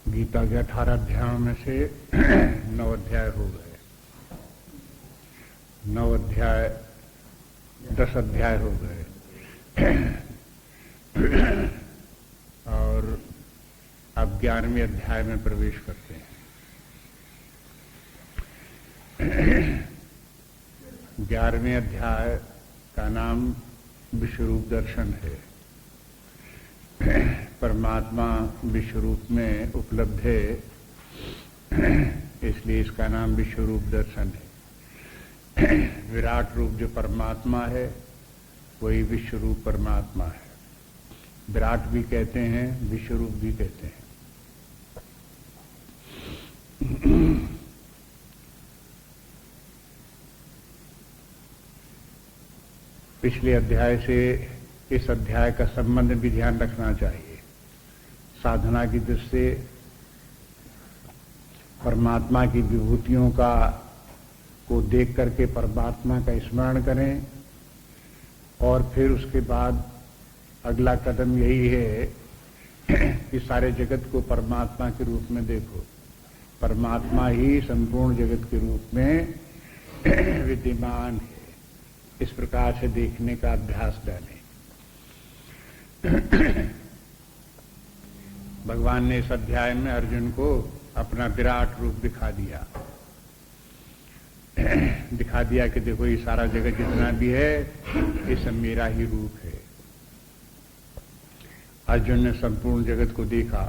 गीता के 18 अध्यायों में से 9 अध्याय हो गए। 9 अध्याय 10 अध्याय हो गए और अब 11वें अध्याय में प्रवेश करते हैं। 11वें अध्याय का नाम विश्वरूप दर्शन है। परमात्मा विश्वरूप में उपलब्ध है, इसलिए इसका नाम विश्वरूप दर्शन है। विराट रूप जो परमात्मा है वही विश्वरूप परमात्मा है। विराट भी कहते हैं, विश्वरूप भी कहते हैं। पिछले अध्याय से इस अध्याय का संबंध भी ध्यान रखना चाहिए। साधना की दृष्टि से परमात्मा की विभूतियों को देख करके परमात्मा का स्मरण करें और फिर उसके बाद अगला कदम यही है कि सारे जगत को परमात्मा के रूप में देखो। परमात्मा ही संपूर्ण जगत के रूप में विद्यमान है। इस प्रकार से देखने का अभ्यास डालें। भगवान ने इस अध्याय में अर्जुन को अपना विराट रूप दिखा दिया कि देखो ये सारा जगत जितना भी है ये सब मेरा ही रूप है। अर्जुन ने संपूर्ण जगत को देखा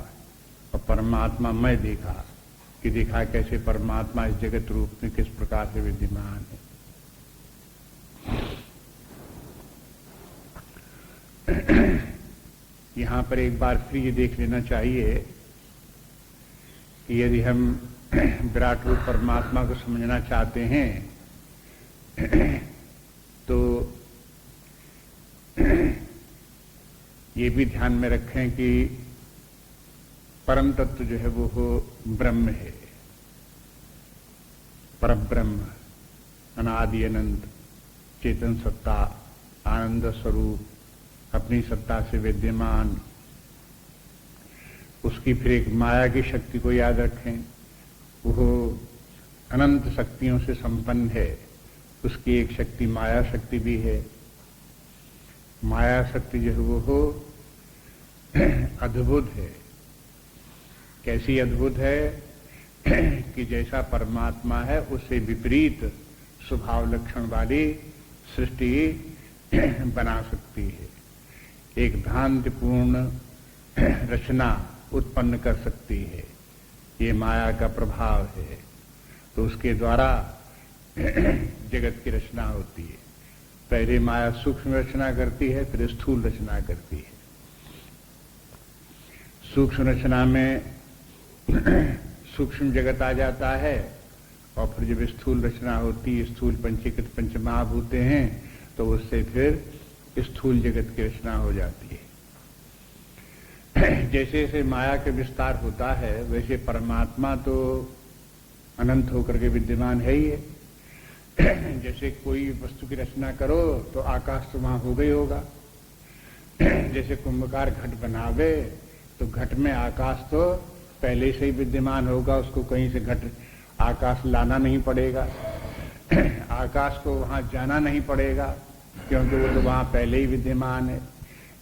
और परमात्मा मैं देखा कैसे परमात्मा इस जगत रूप में किस प्रकार से विद्यमान है। यहां पर एक बार फिर ये देख लेना चाहिए कि यदि हम विराट रूप परमात्मा को समझना चाहते हैं तो ये भी ध्यान में रखें कि परम तत्व जो है वो ब्रह्म है। परब्रह्म अनादि अनंत चेतन सत्ता आनंद स्वरूप अपनी सत्ता से विद्यमान। उसकी फिर एक माया की शक्ति को याद रखें। वो अनंत शक्तियों से संपन्न है। उसकी एक शक्ति माया शक्ति भी है। माया शक्ति जो है वो अद्भुत है। कैसी अद्भुत है कि जैसा परमात्मा है उससे विपरीत स्वभाव लक्षण वाली सृष्टि बना सकती है। एक भ्रांतिपूर्ण रचना उत्पन्न कर सकती है। ये माया का प्रभाव है। तो उसके द्वारा जगत की रचना होती है। पहले माया सूक्ष्म रचना करती है, फिर स्थूल रचना करती है। सूक्ष्म रचना में सूक्ष्म जगत आ जाता है और फिर जब स्थूल रचना होती है, स्थूल पंचीकृत पंचमहाभूते हैं, तो उससे फिर स्थूल जगत की रचना हो जाती है। जैसे जैसे माया के विस्तार होता है वैसे परमात्मा तो अनंत होकर के विद्यमान है ही है। जैसे कोई वस्तु की रचना करो तो आकाश तो वहां हो गई होगा। जैसे कुंभकार घट बनावे तो घट में आकाश तो पहले से ही विद्यमान होगा। उसको कहीं से घट आकाश लाना नहीं पड़ेगा। आकाश को वहां जाना नहीं पड़ेगा क्योंकि वो तो वहां पहले ही विद्यमान है।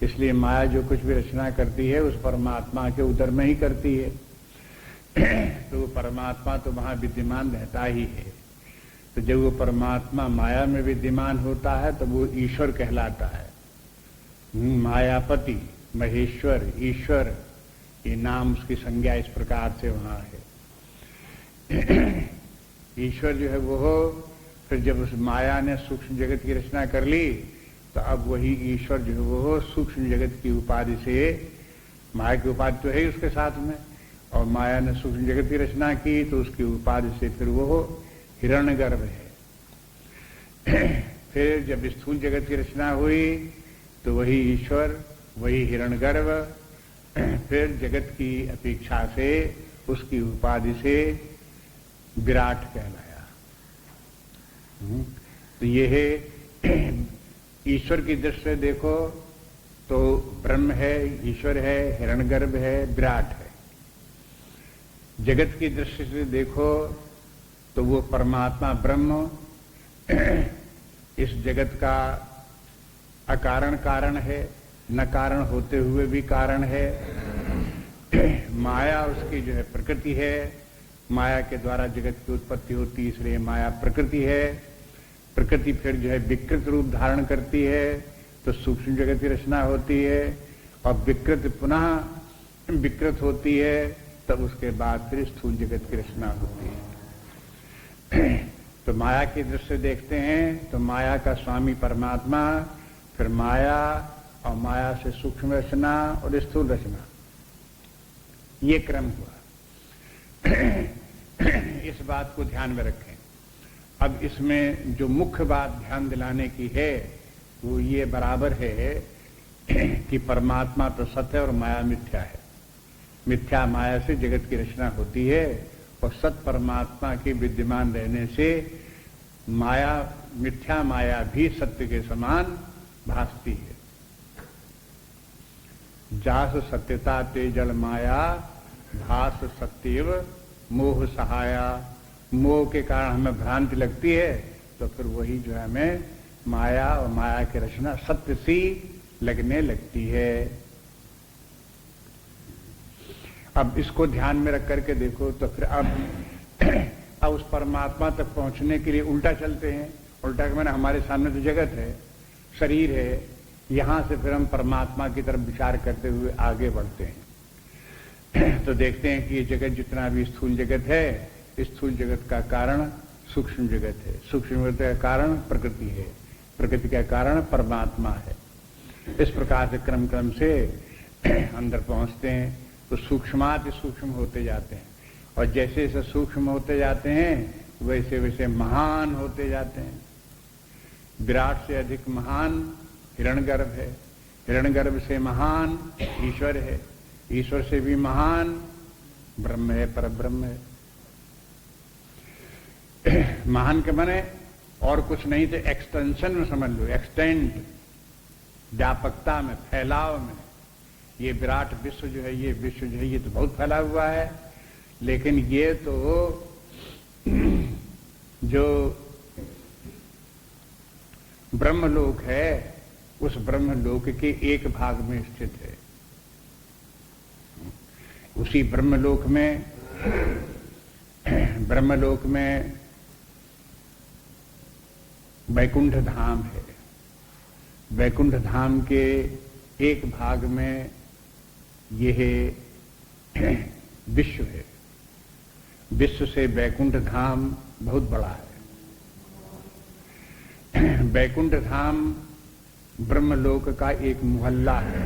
इसलिए माया जो कुछ भी रचना करती है उस परमात्मा के उदर में ही करती है। तो वो परमात्मा तो वहां विद्यमान रहता ही है। तो जब वो परमात्मा माया में विद्यमान होता है तो वो ईश्वर कहलाता है। मायापति, महेश्वर, ईश्वर, ये नाम उसकी संज्ञा इस प्रकार से वहां है। ईश्वर जो है वो फिर जब उस माया ने सूक्ष्म जगत की रचना कर ली तो अब वही ईश्वर जो है वो सूक्ष्म जगत की उपाधि से, माया की उपाधि तो है उसके साथ में, और माया ने सूक्ष्म जगत की रचना की तो उसकी उपाधि से फिर वो हिरण्यगर्भ है। फिर जब स्थूल जगत की रचना हुई तो वही ईश्वर, वही हिरण्यगर्भ फिर जगत की अपेक्षा से उसकी उपाधि से विराट कहलाया। तो ये है ईश्वर की दृष्टि से देखो तो ब्रह्म है, ईश्वर है, हिरण्यगर्भ है, विराट है। जगत की दृष्टि से देखो तो वो परमात्मा ब्रह्म इस जगत का अकारण कारण है, न कारण होते हुए भी कारण है। माया उसकी जो है प्रकृति है, माया के द्वारा जगत की उत्पत्ति होती है, इसलिए माया प्रकृति है। प्रकृति फिर जो है विकृत रूप धारण करती है तो सूक्ष्म जगत की रचना होती है, और विकृत पुनः विकृत होती है तब उसके बाद फिर स्थूल जगत की रचना होती है। तो माया की दृष्टि से देखते हैं तो माया का स्वामी परमात्मा, फिर माया, और माया से सूक्ष्म रचना और स्थूल रचना, ये क्रम हुआ। इस बात को ध्यान में रखें। अब इसमें जो मुख्य बात ध्यान दिलाने की है वो ये बराबर है कि परमात्मा तो सत्य और माया मिथ्या है। मिथ्या माया से जगत की रचना होती है, और सत परमात्मा के विद्यमान रहने से माया, मिथ्या माया भी सत्य के समान भासती है। जास सत्यता ते जल माया, भास सत्यव मोह सहाया। मोह के कारण हमें भ्रांति लगती है तो फिर वही जो है हमें माया और माया की रचना सत्य सी लगने लगती है। अब इसको ध्यान में रख करके देखो तो फिर अब उस परमात्मा तक पहुंचने के लिए उल्टा चलते हैं। उल्टा के मैंने हमारे सामने तो जगत है, शरीर है, यहां से फिर हम परमात्मा की तरफ विचार करते हुए आगे बढ़ते हैं। तो देखते हैं कि ये जगत जितना भी स्थूल जगत है, स्थूल जगत का कारण सूक्ष्म जगत है, सूक्ष्म जगत का कारण प्रकृति है, प्रकृति का कारण परमात्मा है। इस प्रकार से क्रम क्रम से अंदर पहुंचते हैं तो सूक्ष्माति सूक्ष्म होते जाते हैं, और जैसे जैसे सूक्ष्म होते जाते हैं वैसे वैसे महान होते जाते हैं। विराट से अधिक महान हिरण्यगर्भ है, हिरण्यगर्भ से महान ईश्वर है, ईश्वर से भी महान ब्रह्म है, परब्रह्म है। महान के माने और कुछ नहीं तो एक्सटेंशन में समझ लो, एक्सटेंड, व्यापकता में, फैलाव में। ये विराट विश्व जो है, ये विश्व जो है ये तो बहुत फैला हुआ है, लेकिन ये तो जो ब्रह्मलोक है उस ब्रह्मलोक के एक भाग में स्थित है। उसी ब्रह्मलोक में वैकुंठ धाम है। वैकुंठ धाम के एक भाग में यह विश्व है। विश्व से वैकुंठ धाम बहुत बड़ा है। वैकुंठ धाम ब्रह्मलोक का एक मोहल्ला है।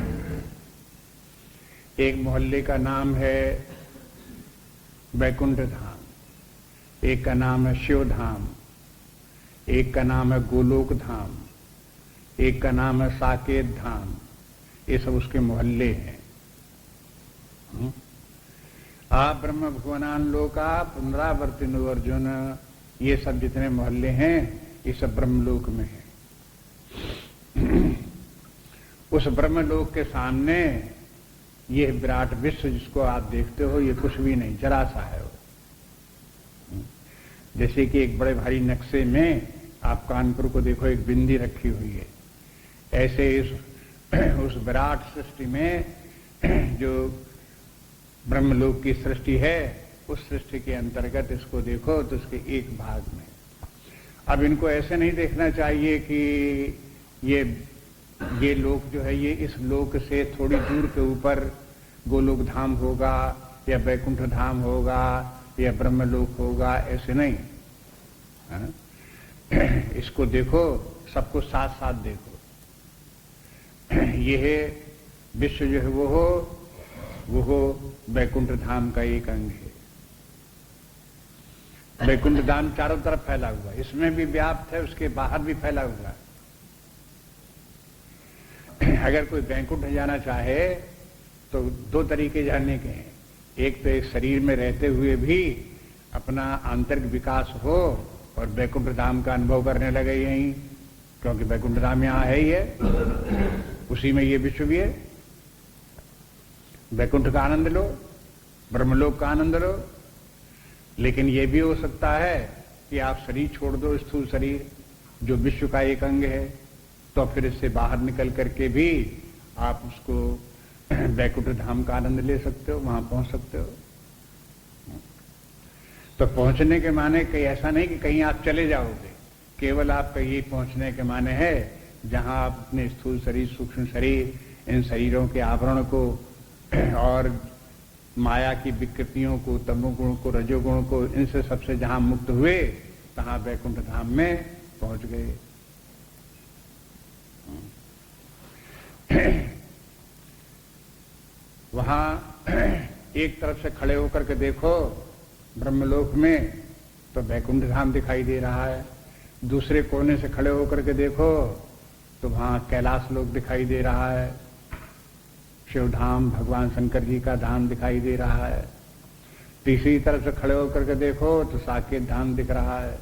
एक मोहल्ले का नाम है वैकुंठ धाम, एक का नाम है शिव धाम, एक का नाम है गोलोक धाम, एक का नाम है साकेत धाम। ये सब उसके मोहल्ले हैं। आ ब्रह्म भुवनान लोका पुनरावर्तिनो अर्जुन, ये सब जितने मोहल्ले हैं ये सब ब्रह्मलोक में है। उस ब्रह्मलोक के सामने ये विराट विश्व जिसको आप देखते हो ये कुछ भी नहीं, जरा सा है वो। जैसे कि एक बड़े भारी नक्शे में आप कानपुर को देखो, एक बिंदी रखी हुई है, ऐसे उस विराट सृष्टि में जो ब्रह्मलोक की सृष्टि है उस सृष्टि के अंतर्गत इसको देखो तो उसके एक भाग में। अब इनको ऐसे नहीं देखना चाहिए कि ये लोक जो है ये इस लोक से थोड़ी दूर के ऊपर गोलोक धाम होगा या वैकुंठ धाम होगा या ब्रह्मलोक होगा, ऐसे नहीं। इसको देखो, सबको साथ साथ देखो। यह विश्व जो है वो वैकुंठ धाम का एक अंग है। वैकुंठ धाम चारों तरफ फैला हुआ है, इसमें भी व्याप्त है, उसके बाहर भी फैला हुआ है। अगर कोई वैकुंठ जाना चाहे तो दो तरीके जानने के हैं। एक तो एक शरीर में रहते हुए भी अपना आंतरिक विकास हो और वैकुंठ धाम का अनुभव करने लगे यहीं, क्योंकि वैकुंठ धाम यहाँ है ही है, उसी में ये विश्व भी है। वैकुंठ का आनंद लो, ब्रह्मलोक का आनंद लो, लेकिन ये भी हो सकता है कि आप शरीर छोड़ दो, स्थूल शरीर जो विश्व का एक अंग है, तो फिर इससे बाहर निकल करके भी आप उसको वैकुंठ धाम का आनंद ले सकते हो, वहां पहुंच सकते हो। तो पहुंचने के माने कहीं ऐसा नहीं कि कहीं आप चले जाओगे, केवल आपका ये पहुंचने के माने है जहां आप अपने स्थूल शरीर, सूक्ष्म शरीर, इन शरीरों के आवरण को और माया की विकृतियों को, तमोगुण को, रजोगुण को, इनसे सबसे जहां मुक्त हुए, तहां वैकुंठ धाम में पहुंच गए। वहां एक तरफ से खड़े होकर के देखो ब्रह्मलोक में तो वैकुंठ धाम दिखाई दे रहा है, दूसरे कोने से खड़े होकर के देखो तो वहां कैलाश लोक दिखाई दे रहा है, शिव धाम, भगवान शंकर जी का धाम दिखाई दे रहा है। तीसरी तरफ से खड़े होकर के देखो तो साकेत धाम दिख रहा है,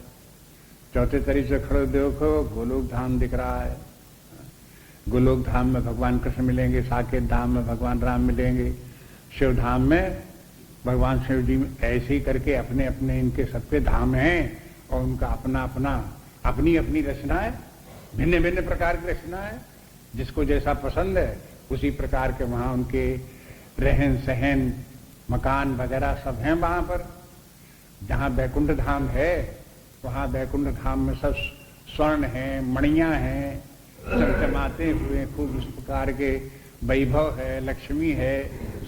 चौथे तरीके से खड़े देखो गोलोक धाम दिख रहा है। गोलोक धाम में भगवान कृष्ण मिलेंगे, साकेत धाम में भगवान राम मिलेंगे, शिव धाम में भगवान शिव जी, ऐसे ही करके अपने अपने इनके सबके धाम हैं और उनका अपना अपना अपनी अपनी रचना है, भिन्न भिन्न प्रकार की रचना है। जिसको जैसा पसंद है उसी प्रकार के वहां उनके रहन सहन, मकान वगैरह सब हैं वहां पर। जहां वैकुंठ धाम है वहां वैकुंठ धाम में सब स्वर्ण है, मणियां हैं, चमचमाते हुए खूब इस प्रकार के वैभव है, लक्ष्मी है,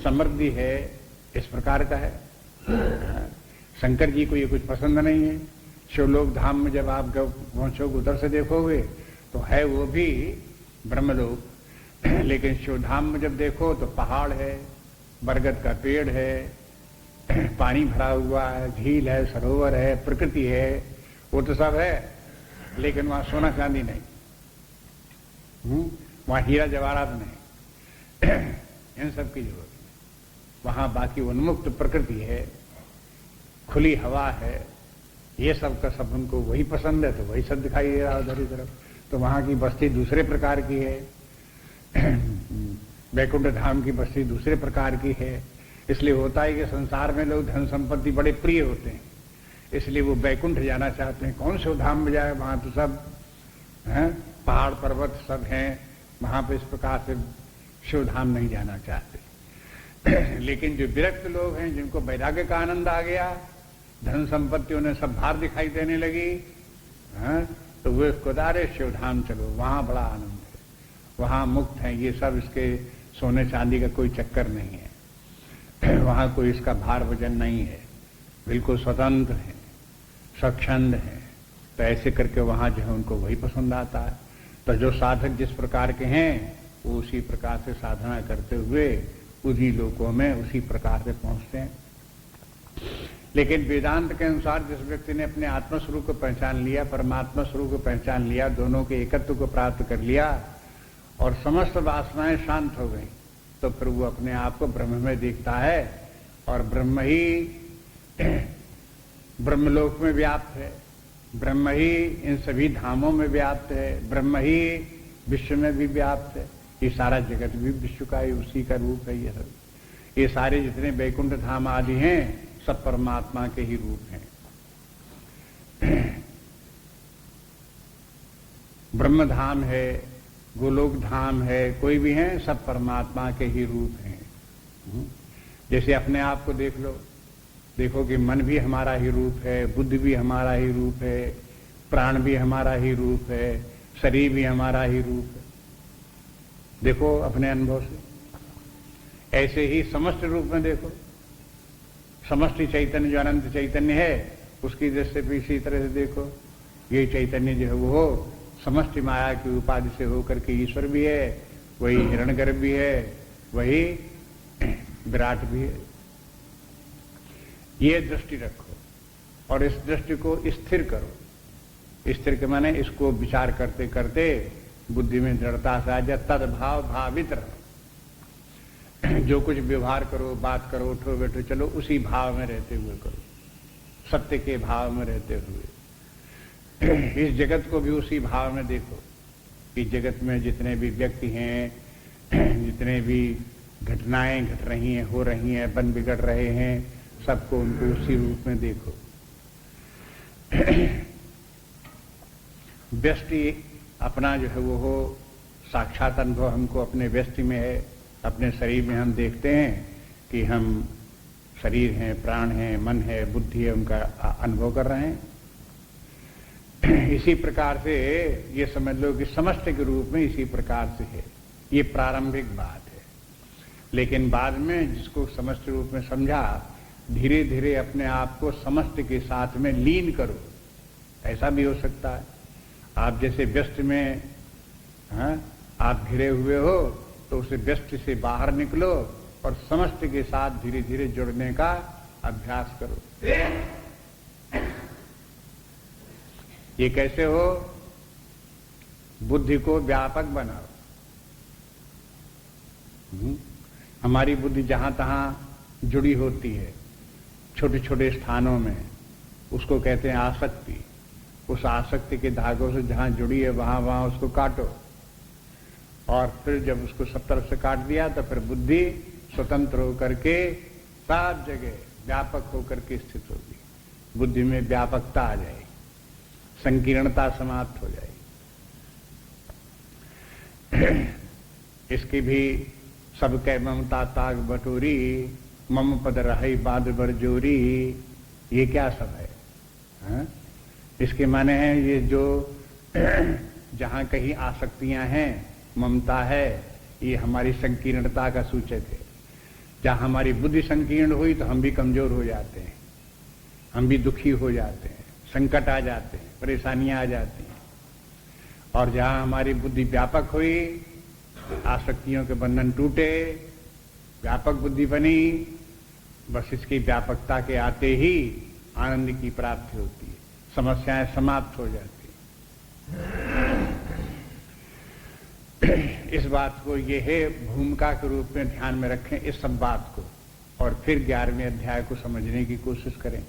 समृद्धि है, इस प्रकार का है। शंकर जी को ये कुछ पसंद नहीं है। शिवलोक धाम में जब आप पहुंचोगे, उधर से देखोगे तो है वो भी ब्रह्मलोक, लेकिन शिवधाम में जब देखो तो पहाड़ है, बरगद का पेड़ है, पानी भरा हुआ है, झील है, सरोवर है, प्रकृति है, वो तो सब है, लेकिन वहां सोना चांदी नहीं, वहां हीरा जवाहरात नहीं, इन सब की जरूरत नहीं। वहां बाकी उन्मुक्त प्रकृति है, खुली हवा है, ये सब का सब उनको वही पसंद है, तो वही सब दिखाई दे रहा है उधर ही तरफ। तो वहां की बस्ती दूसरे प्रकार की है, वैकुंठ धाम की बस्ती दूसरे प्रकार की है। इसलिए होता है कि संसार में लोग धन संपत्ति बड़े प्रिय होते हैं, इसलिए वो वैकुंठ जाना चाहते हैं। कौन से धाम में जाए, वहां तो सब है, पहाड़ पर्वत सब हैं, वहां पे इस प्रकार से शिव धाम नहीं जाना चाहते। लेकिन जो विरक्त लोग हैं, जिनको वैराग्य का आनंद आ गया, धन संपत्ति उन्हें सब बाहर दिखाई देने लगी, है, तो वे खुदारे शिव धाम चलो, वहां बड़ा आनंद है, वहां मुक्त है, ये सब इसके सोने चांदी का कोई चक्कर नहीं है, वहां कोई इसका भार वजन नहीं है, बिल्कुल स्वतंत्र है, स्वच्छंद है। तो ऐसे करके वहां जो है उनको वही पसंद आता है। तो जो साधक जिस प्रकार के हैं वो उसी प्रकार से साधना करते हुए उन्हीं लोकों में उसी प्रकार से पहुंचते हैं। लेकिन वेदांत के अनुसार जिस व्यक्ति ने अपने आत्मस्वरूप को पहचान लिया, परमात्मा स्वरूप को पहचान लिया, दोनों के एकत्व को प्राप्त कर लिया और समस्त वासनाएं शांत हो गई, तो फिर वो अपने आप को ब्रह्म में देखता है और ब्रह्म ही ब्रह्मलोक में व्याप्त है, ब्रह्म ही इन सभी धामों में व्याप्त है, ब्रह्म ही विश्व में भी व्याप्त है। ये सारा जगत भी विश्व का ही उसी का रूप है। ये सब, ये सारे जितने वैकुंठ धाम आदि हैं सब परमात्मा के ही रूप हैं। ब्रह्म धाम है, गोलोक धाम है, कोई भी है, सब परमात्मा के ही रूप हैं। जैसे अपने आप को देख लो, देखो कि मन भी हमारा ही रूप है, बुद्धि भी हमारा ही रूप है, प्राण भी हमारा ही रूप है, शरीर भी हमारा ही रूप है। देखो अपने अनुभव से। ऐसे ही समस्त रूप में देखो, समष्टि चैतन्य जो अनंत चैतन्य है उसकी दृष्टि भी इसी तरह से देखो। ये चैतन्य जो है वो समष्टि माया की उपाधि से होकर के ईश्वर भी है, वही हिरण्यगर्भ भी है, वही विराट भी है। ये दृष्टि रखो और इस दृष्टि को स्थिर करो। स्थिर के माने इसको विचार करते करते बुद्धि में दृढ़ता से आ जाए, तद्भाव भावित रहो। जो कुछ व्यवहार करो, बात करो, उठो बैठो, चलो उसी भाव में रहते हुए करो, सत्य के भाव में रहते हुए। इस जगत को भी उसी भाव में देखो कि जगत में जितने भी व्यक्ति हैं, जितने भी घटनाएं घट रही हैं, हो रही हैं, बन बिगड़ रहे हैं, सबको उनको उसी रूप में देखो। व्यष्टि अपना जो है वो हो, साक्षात अनुभव हमको अपने व्यष्टि में है। अपने शरीर में हम देखते हैं कि हम शरीर हैं, प्राण हैं, मन है, बुद्धि है, उनका अनुभव कर रहे हैं। इसी प्रकार से ये समझ लो कि समष्टि के रूप में इसी प्रकार से है। ये प्रारंभिक बात है, लेकिन बाद में जिसको समष्टि रूप में समझा, धीरे धीरे अपने आप को समष्टि के साथ में लीन करो। ऐसा भी हो सकता है, आप जैसे व्यस्त में आप घिरे हुए हो तो उसे व्यस्त से बाहर निकलो और समष्टि के साथ धीरे धीरे जुड़ने का अभ्यास करो। ये कैसे हो? बुद्धि को व्यापक बनाओ। हमारी बुद्धि जहां तहां जुड़ी होती है, छोटे छोटे स्थानों में, उसको कहते हैं आसक्ति। उस आसक्ति के धागों से जहां जुड़ी है वहां वहां उसको काटो, और फिर जब उसको सब तरफ से काट दिया तो फिर बुद्धि स्वतंत्र होकर के सब जगह व्यापक होकर के स्थित होगी। बुद्धि में व्यापकता आ जाएगी, संकीर्णता समाप्त हो जाएगी। इसकी भी सबके ममता ताग बटोरी, मम पद रही बाद बरजोरी। ये क्या सब है, हा? इसके माने हैं ये जो जहां कहीं आसक्तियां हैं, ममता है, ये हमारी संकीर्णता का सूचक है। जहां हमारी बुद्धि संकीर्ण हुई तो हम भी कमजोर हो जाते हैं, हम भी दुखी हो जाते हैं, संकट आ जाते हैं, परेशानियां आ जाती हैं। और जहां हमारी बुद्धि व्यापक हुई, आसक्तियों के बंधन टूटे, व्यापक बुद्धि बनी, बस इसकी व्यापकता के आते ही आनंद की प्राप्ति होती है, समस्याएं समाप्त हो जाती हैं। इस बात को ये है भूमिका के रूप में ध्यान में रखें इस सब बात को, और फिर 11वें अध्याय को समझने की कोशिश करें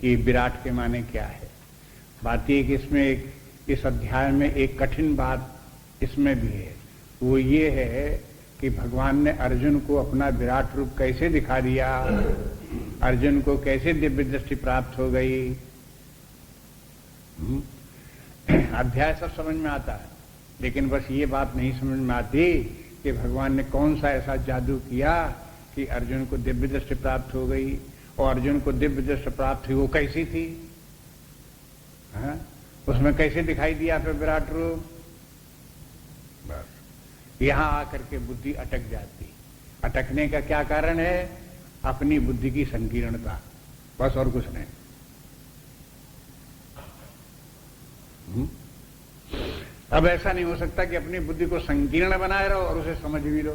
कि विराट के माने क्या है। बात यह कि इसमें इस अध्याय में एक कठिन बात इसमें भी है, वो ये है कि भगवान ने अर्जुन को अपना विराट रूप कैसे दिखा दिया, अर्जुन को कैसे दिव्य दृष्टि प्राप्त हो गई। अध्याय सब समझ में आता है, लेकिन बस ये बात नहीं समझ में आती कि भगवान ने कौन सा ऐसा जादू किया कि अर्जुन को दिव्य दृष्टि प्राप्त हो गई। और अर्जुन को दिव्य दृष्टि प्राप्त हुई, वो कैसी थी, उसमें कैसे दिखाई दिया फिर विराट रूप। बस यहां आकर के बुद्धि अटक जाती। अटकने का क्या कारण है? अपनी बुद्धि की संकीर्णता, बस और कुछ नहीं। अब ऐसा नहीं हो सकता कि अपनी बुद्धि को संकीर्ण बनाए रहो और उसे समझ भी लो।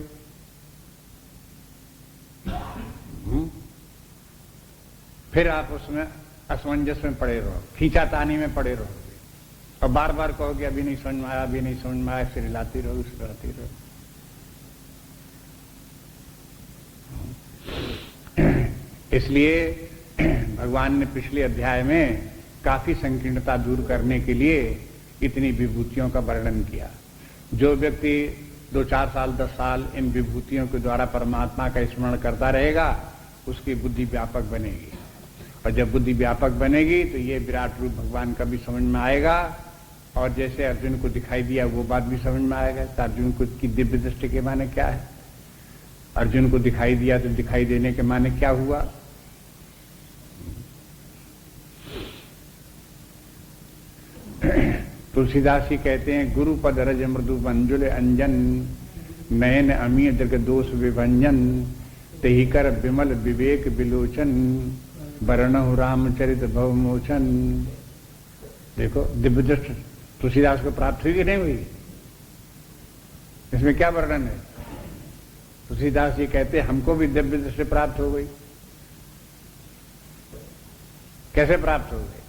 फिर आप उसमें असमंजस में पड़े रहो, खींचातानी में पड़े रहो, और बार बार कहोगे अभी नहीं समझ में आया, अभी नहीं समझ में आया, फिर हिलाती रहो, हिलाती रहो। इसलिए भगवान ने पिछले अध्याय में काफी संकीर्णता दूर करने के लिए इतनी विभूतियों का वर्णन किया। जो व्यक्ति 2-4 साल 10 साल इन विभूतियों के द्वारा परमात्मा का स्मरण करता रहेगा, उसकी बुद्धि व्यापक बनेगी, और जब बुद्धि व्यापक बनेगी तो ये विराट रूप भगवान का भी समझ में आएगा, और जैसे अर्जुन को दिखाई दिया वो बात भी समझ में आएगा। तो अर्जुन को की दिव्य दृष्टि के माने क्या है, अर्जुन को दिखाई दिया तो दिखाई देने के माने क्या हुआ। तुलसीदास जी कहते हैं, गुरु पद रज मृदु मंजुल अंजन, नयन अमीय दीर्घ दोष विभंजन, तेहि कर विमल विवेक विलोचन, वर्णहु रामचरित भवमोचन। देखो दिव्य दृष्टि तुलसीदास को प्राप्त हुई कि नहीं हुई, इसमें क्या वर्णन है। तुलसीदास जी कहते हैं हमको भी दिव्य दृष्टि प्राप्त हो गई। कैसे प्राप्त हो गई?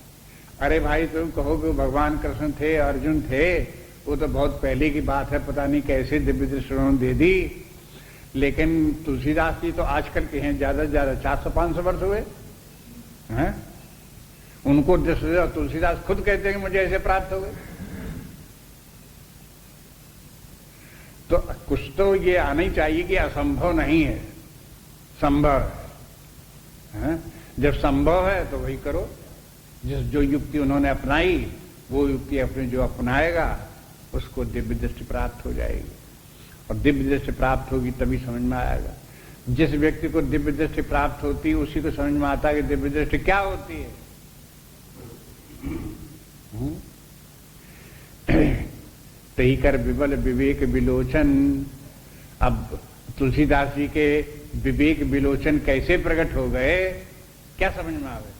अरे भाई तुम कहोगे भगवान कृष्ण थे, अर्जुन थे, वो तो बहुत पहले की बात है, पता नहीं कैसे दिव्य दृष्टि उन्होंने दे दी। लेकिन तुलसीदास जी तो आजकल के हैं, ज्यादा से ज्यादा 400-500 वर्ष हुए हैं, उनको दृष्टि, और तुलसीदास खुद कहते हैं कि मुझे ऐसे प्राप्त हो गए। तो कुछ तो ये आना ही चाहिए कि असंभव नहीं है, संभव है? जब संभव है तो वही करो। जो युक्ति उन्होंने अपनाई वो युक्ति अपने जो अपनाएगा उसको दिव्य दृष्टि प्राप्त हो जाएगी, और दिव्य दृष्टि प्राप्त होगी तभी समझ में आएगा। जिस व्यक्ति को दिव्य दृष्टि प्राप्त होती है उसी को समझ में आता है कि दिव्य दृष्टि क्या होती है। तही कर विबल विवेक विलोचन। अब तुलसीदास जी के विवेक विलोचन कैसे प्रकट हो गए, क्या समझ में आवे?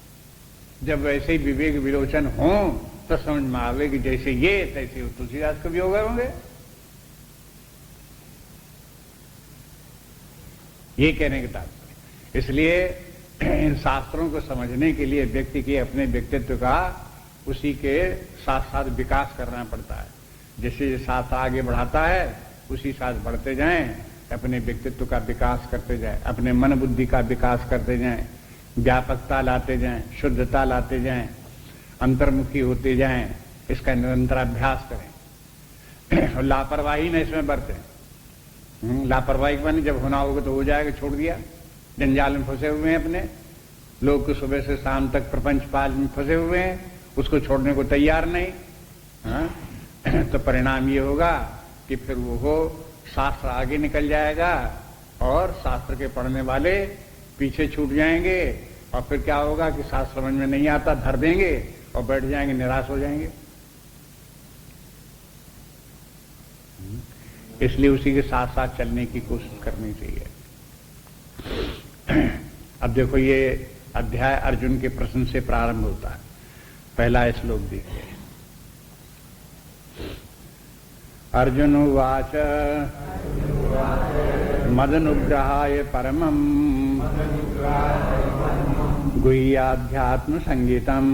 जब वैसे ही विवेक विलोचन हो तो समझ में आवे कि जैसे ये तैसे तुलसीदास को भी हो गए होंगे। ये कहने के तात्पर्य। इसलिए इन शास्त्रों को समझने के लिए व्यक्ति के अपने व्यक्तित्व का उसी के साथ साथ विकास करना पड़ता है। जैसे शास्त्र आगे बढ़ाता है उसी साथ बढ़ते जाएं, अपने व्यक्तित्व का विकास करते जाएं, अपने मन बुद्धि का विकास करते जाएं, व्यापकता लाते जाएं, शुद्धता लाते जाएं, अंतर्मुखी होते जाएं, इसका निरंतर अभ्यास करें और लापरवाही न इसमें बरतें। लापरवाही के माने जब होना होगा तो हो जाएगा, छोड़ दिया, जंजाल में फंसे हुए हैं अपने लोग को, सुबह से शाम तक प्रपंच पाल में फंसे हुए हैं, उसको छोड़ने को तैयार नहीं। तो परिणाम ये होगा कि फिर वो हो शास्त्र आगे निकल जाएगा और शास्त्र के पढ़ने वाले पीछे छूट जाएंगे, और फिर क्या होगा कि शास्त्र समझ में नहीं आता, धर देंगे और बैठ जाएंगे, निराश हो जाएंगे। इसलिए उसी के साथ साथ चलने की कोशिश करनी चाहिए। अब देखो ये अध्याय अर्जुन के प्रश्न से प्रारंभ होता है। पहला श्लोक देखिए। अर्जुन उवाच मदनुग्रहाय परमं गुह्याध्यात्म संगीतम्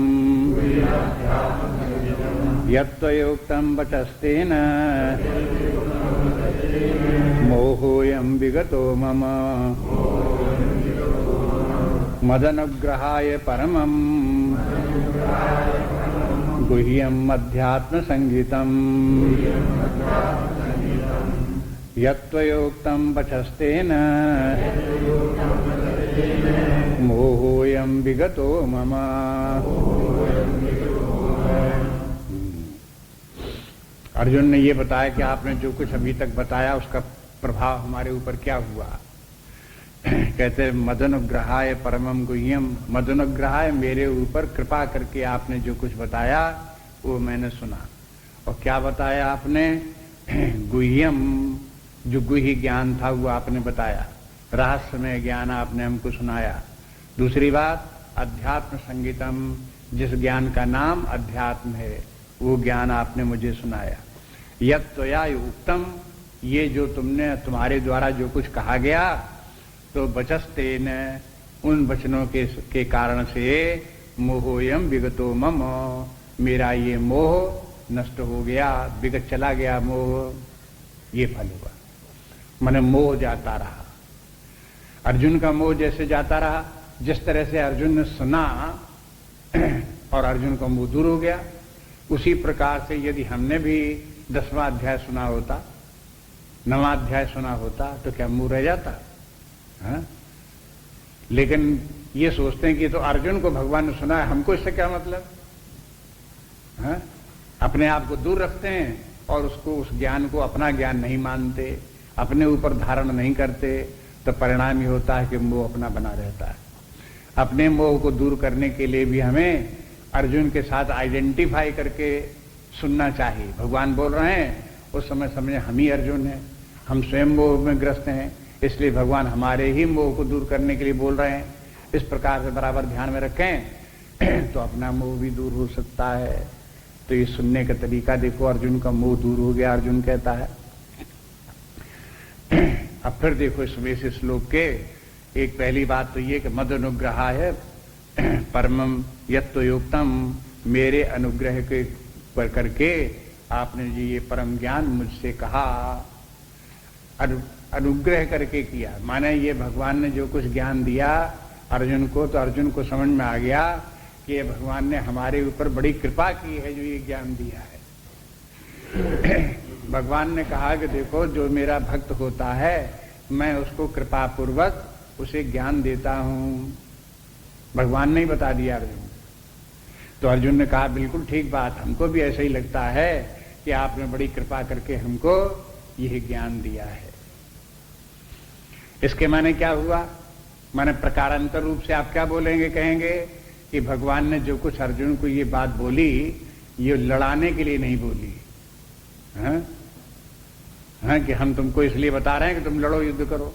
यत्त्वयोक्तं वचस्तेन मोहोऽयं विगतो मम। मदनुग्रहाय परमं गुह्यम् अध्यात्म संगीतम् यत्त्वयोक्तं वचस्तेन मोहोऽयं विगतो मम। अर्जुन ने ये बताया कि आपने जो कुछ अभी तक बताया उसका प्रभाव हमारे ऊपर क्या हुआ। कहते मदनुग्रहाय परमं गुह्यम, मदनुग्रहाय मेरे ऊपर कृपा करके आपने जो कुछ बताया वो मैंने सुना। और क्या बताया आपने? गुह्यम, जो गुह्य ज्ञान था वो आपने बताया, रहस्यमय ज्ञान आपने हमको सुनाया। दूसरी बात अध्यात्म संगीतम, जिस ज्ञान का नाम अध्यात्म है वो ज्ञान आपने मुझे सुनाया। यत्त्वया उक्तम, ये जो तुमने तुम्हारे द्वारा जो कुछ कहा गया तो वचस्तेन, उन वचनों के कारण से मोहोयम विगतो मम, मेरा ये मोह नष्ट हो गया, विगत चला गया मोह, ये फल हुआ। माने मोह जाता रहा। अर्जुन का मोह जैसे जाता रहा, जिस तरह से अर्जुन ने सुना और अर्जुन का मोह दूर हो गया, उसी प्रकार से यदि हमने भी 10वां अध्याय सुना होता, 9वां अध्याय सुना होता तो क्या मुंह रह जाता? हाँ? लेकिन ये सोचते हैं कि तो अर्जुन को भगवान ने सुना है, हमको इससे क्या मतलब? हाँ? अपने आप को दूर रखते हैं और उसको, उस ज्ञान को अपना ज्ञान नहीं मानते, अपने ऊपर धारण नहीं करते, तो परिणाम ये होता है कि मोह अपना बना रहता है। अपने मोह को दूर करने के लिए भी हमें अर्जुन के साथ आइडेंटिफाई करके सुनना चाहिए। भगवान बोल रहे हैं उस समय समझे हम ही अर्जुन हैं, हम स्वयं मोह में ग्रस्त हैं, इसलिए भगवान हमारे ही मोह को दूर करने के लिए बोल रहे हैं। इस प्रकार से बराबर ध्यान में रखें तो अपना मोह भी दूर हो सकता है। तो ये सुनने का तरीका देखो, अर्जुन का मोह दूर हो गया, अर्जुन कहता है। अब फिर देखो इसमें से श्लोक के एक पहली बात तो ये कि मद अनुग्रहा है परमम यत्त्वयोक्तम, मेरे अनुग्रह के पर करके आपने जी ये परम ज्ञान मुझसे कहा। अनुग्रह करके किया माने ये भगवान ने जो कुछ ज्ञान दिया अर्जुन को, तो अर्जुन को समझ में आ गया कि ये भगवान ने हमारे ऊपर बड़ी कृपा की है जो ये ज्ञान दिया है। भगवान ने कहा कि देखो जो मेरा भक्त होता है मैं उसको कृपा पूर्वक उसे ज्ञान देता हूं। भगवान ने ही बता दिया अर्जुन को। तो अर्जुन ने कहा बिल्कुल ठीक बात, हमको भी ऐसा ही लगता है कि आपने बड़ी कृपा करके हमको यह ज्ञान दिया है। इसके माने क्या हुआ? माने प्रकारांतर रूप से आप क्या बोलेंगे? कहेंगे कि भगवान ने जो कुछ अर्जुन को ये बात बोली, ये लड़ाने के लिए नहीं बोली। हाँ, कि हम तुमको इसलिए बता रहे हैं कि तुम लड़ो, युद्ध करो।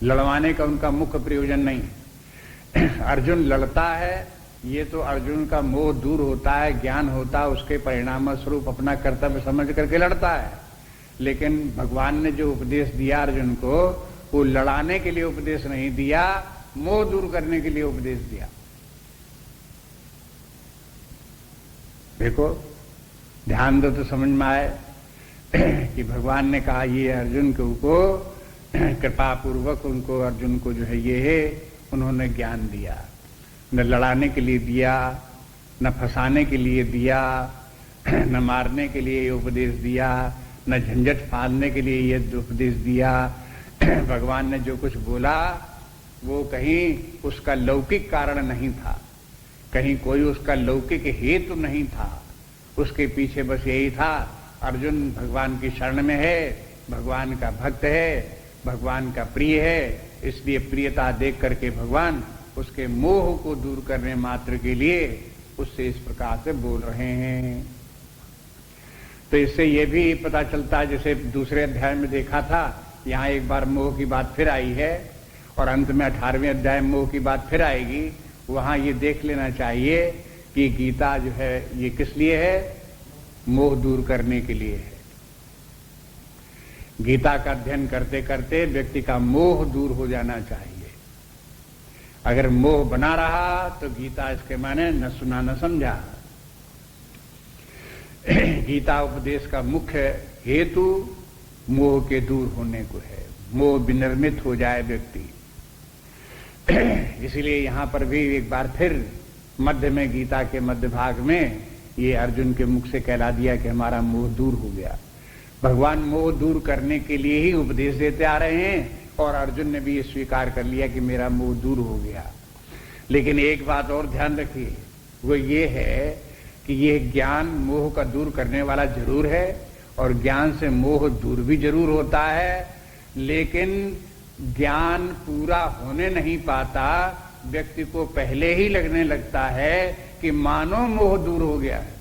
लड़वाने का उनका मुख्य प्रयोजन नहीं। अर्जुन लड़ता है, ये तो अर्जुन का मोह दूर होता है, ज्ञान होता है, उसके परिणाम स्वरूप अपना कर्तव्य समझ करके लड़ता है। लेकिन भगवान ने जो उपदेश दिया अर्जुन को, वो लड़ाने के लिए उपदेश नहीं दिया, मोह दूर करने के लिए उपदेश दिया। देखो, ध्यान दो तो समझ में आए कि भगवान ने कहा ये अर्जुन को कृपा पूर्वक उनको, अर्जुन को जो है ये है, उन्होंने ज्ञान दिया। न लड़ाने के लिए दिया, न फंसाने के लिए दिया, न मारने के लिए ये उपदेश दिया, न झंझट फाड़ने के लिए ये उपदेश दिया। भगवान ने जो कुछ बोला वो कहीं उसका लौकिक कारण नहीं था, कहीं कोई उसका लौकिक हेतु नहीं था। उसके पीछे बस यही था, अर्जुन भगवान की शरण में है, भगवान का भक्त है, भगवान का प्रिय है, इसलिए प्रियता देख करके भगवान उसके मोह को दूर करने मात्र के लिए उससे इस प्रकार से बोल रहे हैं। तो इससे यह भी पता चलता है, जैसे दूसरे अध्याय में देखा था, यहां एक बार मोह की बात फिर आई है और अंत में 18वें अध्याय में मोह की बात फिर आएगी। वहां ये देख लेना चाहिए कि गीता जो है ये किस लिए है? मोह दूर करने के लिए है। गीता का अध्ययन करते करते व्यक्ति का मोह दूर हो जाना चाहिए। अगर मोह बना रहा तो गीता इसके माने न सुना न समझा। गीता उपदेश का मुख्य हेतु मोह के दूर होने को है, मोह विनिर्मित हो जाए व्यक्ति। इसलिए यहां पर भी एक बार फिर मध्य में, गीता के मध्य भाग में ये अर्जुन के मुख से कहला दिया कि हमारा मोह दूर हो गया। भगवान मोह दूर करने के लिए ही उपदेश देते आ रहे हैं और अर्जुन ने भी ये स्वीकार कर लिया कि मेरा मोह दूर हो गया। लेकिन एक बात और ध्यान रखिए, वो ये है कि ये ज्ञान मोह का दूर करने वाला जरूर है और ज्ञान से मोह दूर भी जरूर होता है, लेकिन ज्ञान पूरा होने नहीं पाता। व्यक्ति को पहले ही लगने लगता है कि मानो मोह दूर हो गया है।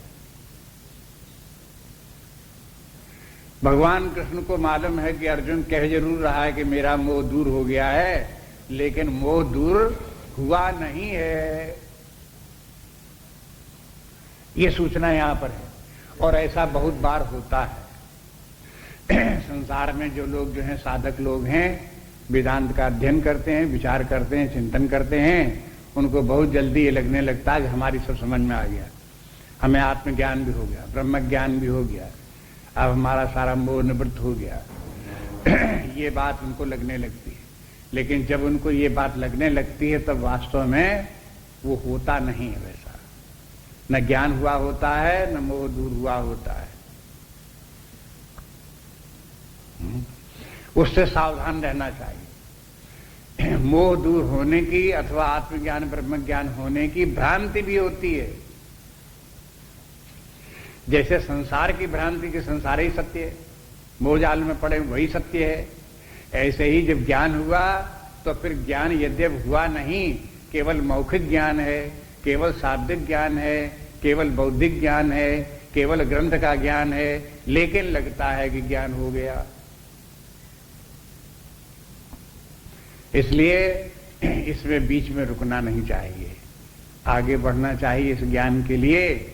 भगवान कृष्ण को मालूम है कि अर्जुन कह जरूर रहा है कि मेरा मोह दूर हो गया है, लेकिन मोह दूर हुआ नहीं है, ये सूचना यहां पर है। और ऐसा बहुत बार होता है। संसार में जो लोग जो हैं, साधक लोग हैं, वेदांत का अध्ययन करते हैं, विचार करते हैं, चिंतन करते हैं, उनको बहुत जल्दी ये लगने लगता है कि हमारी सब समझ में आ गया, हमें आत्मज्ञान भी हो गया, ब्रह्म ज्ञान भी हो गया, अब हमारा सारा मोह निवृत्त हो गया। ये बात उनको लगने लगती है। लेकिन जब उनको ये बात लगने लगती है तब वास्तव में वो होता नहीं है वैसा। न ज्ञान हुआ होता है, न मोह दूर हुआ होता है। उससे सावधान रहना चाहिए। मोह दूर होने की अथवा आत्मज्ञान ब्रह्म ज्ञान होने की भ्रांति भी होती है। जैसे संसार की भ्रांति कि संसार ही सत्य है, मोहजाल में पड़े वही सत्य है, ऐसे ही जब ज्ञान हुआ तो फिर ज्ञान यद्यप हुआ नहीं, केवल मौखिक ज्ञान है, केवल शाब्दिक ज्ञान है, केवल बौद्धिक ज्ञान है, केवल ग्रंथ का ज्ञान है, लेकिन लगता है कि ज्ञान हो गया। इसलिए इसमें बीच में रुकना नहीं चाहिए, आगे बढ़ना चाहिए इस ज्ञान के लिए,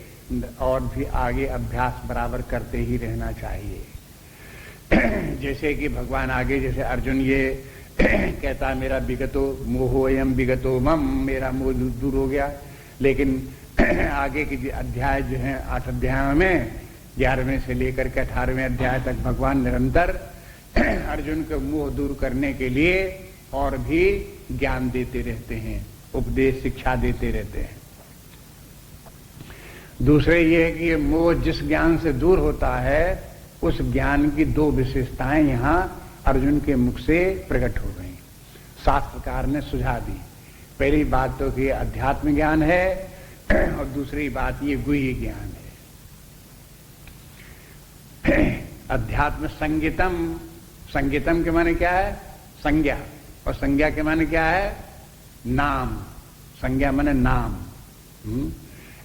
और भी आगे अभ्यास बराबर करते ही रहना चाहिए। जैसे कि भगवान आगे, जैसे अर्जुन ये कहता मेरा विगतो मोहोयम विगतो मम, मेरा मोह दूर हो गया, लेकिन आगे की अध्याय जो है 8 अध्यायों में 11वें से लेकर के 18वें अध्याय तक भगवान निरंतर अर्जुन के मोह दूर करने के लिए और भी ज्ञान देते रहते हैं, उपदेश शिक्षा देते रहते हैं। दूसरे ये है कि ये मोह जिस ज्ञान से दूर होता है उस ज्ञान की 2 विशेषताएं यहां अर्जुन के मुख से प्रकट हो गई, शास्त्रकार ने सुझा दी। पहली बात तो कि अध्यात्म ज्ञान है और दूसरी बात ये गुह्य ज्ञान है। अध्यात्म संगीतम, संगीतम के माने क्या है? संज्ञा, और संज्ञा के माने क्या है? नाम। संज्ञा माने नाम।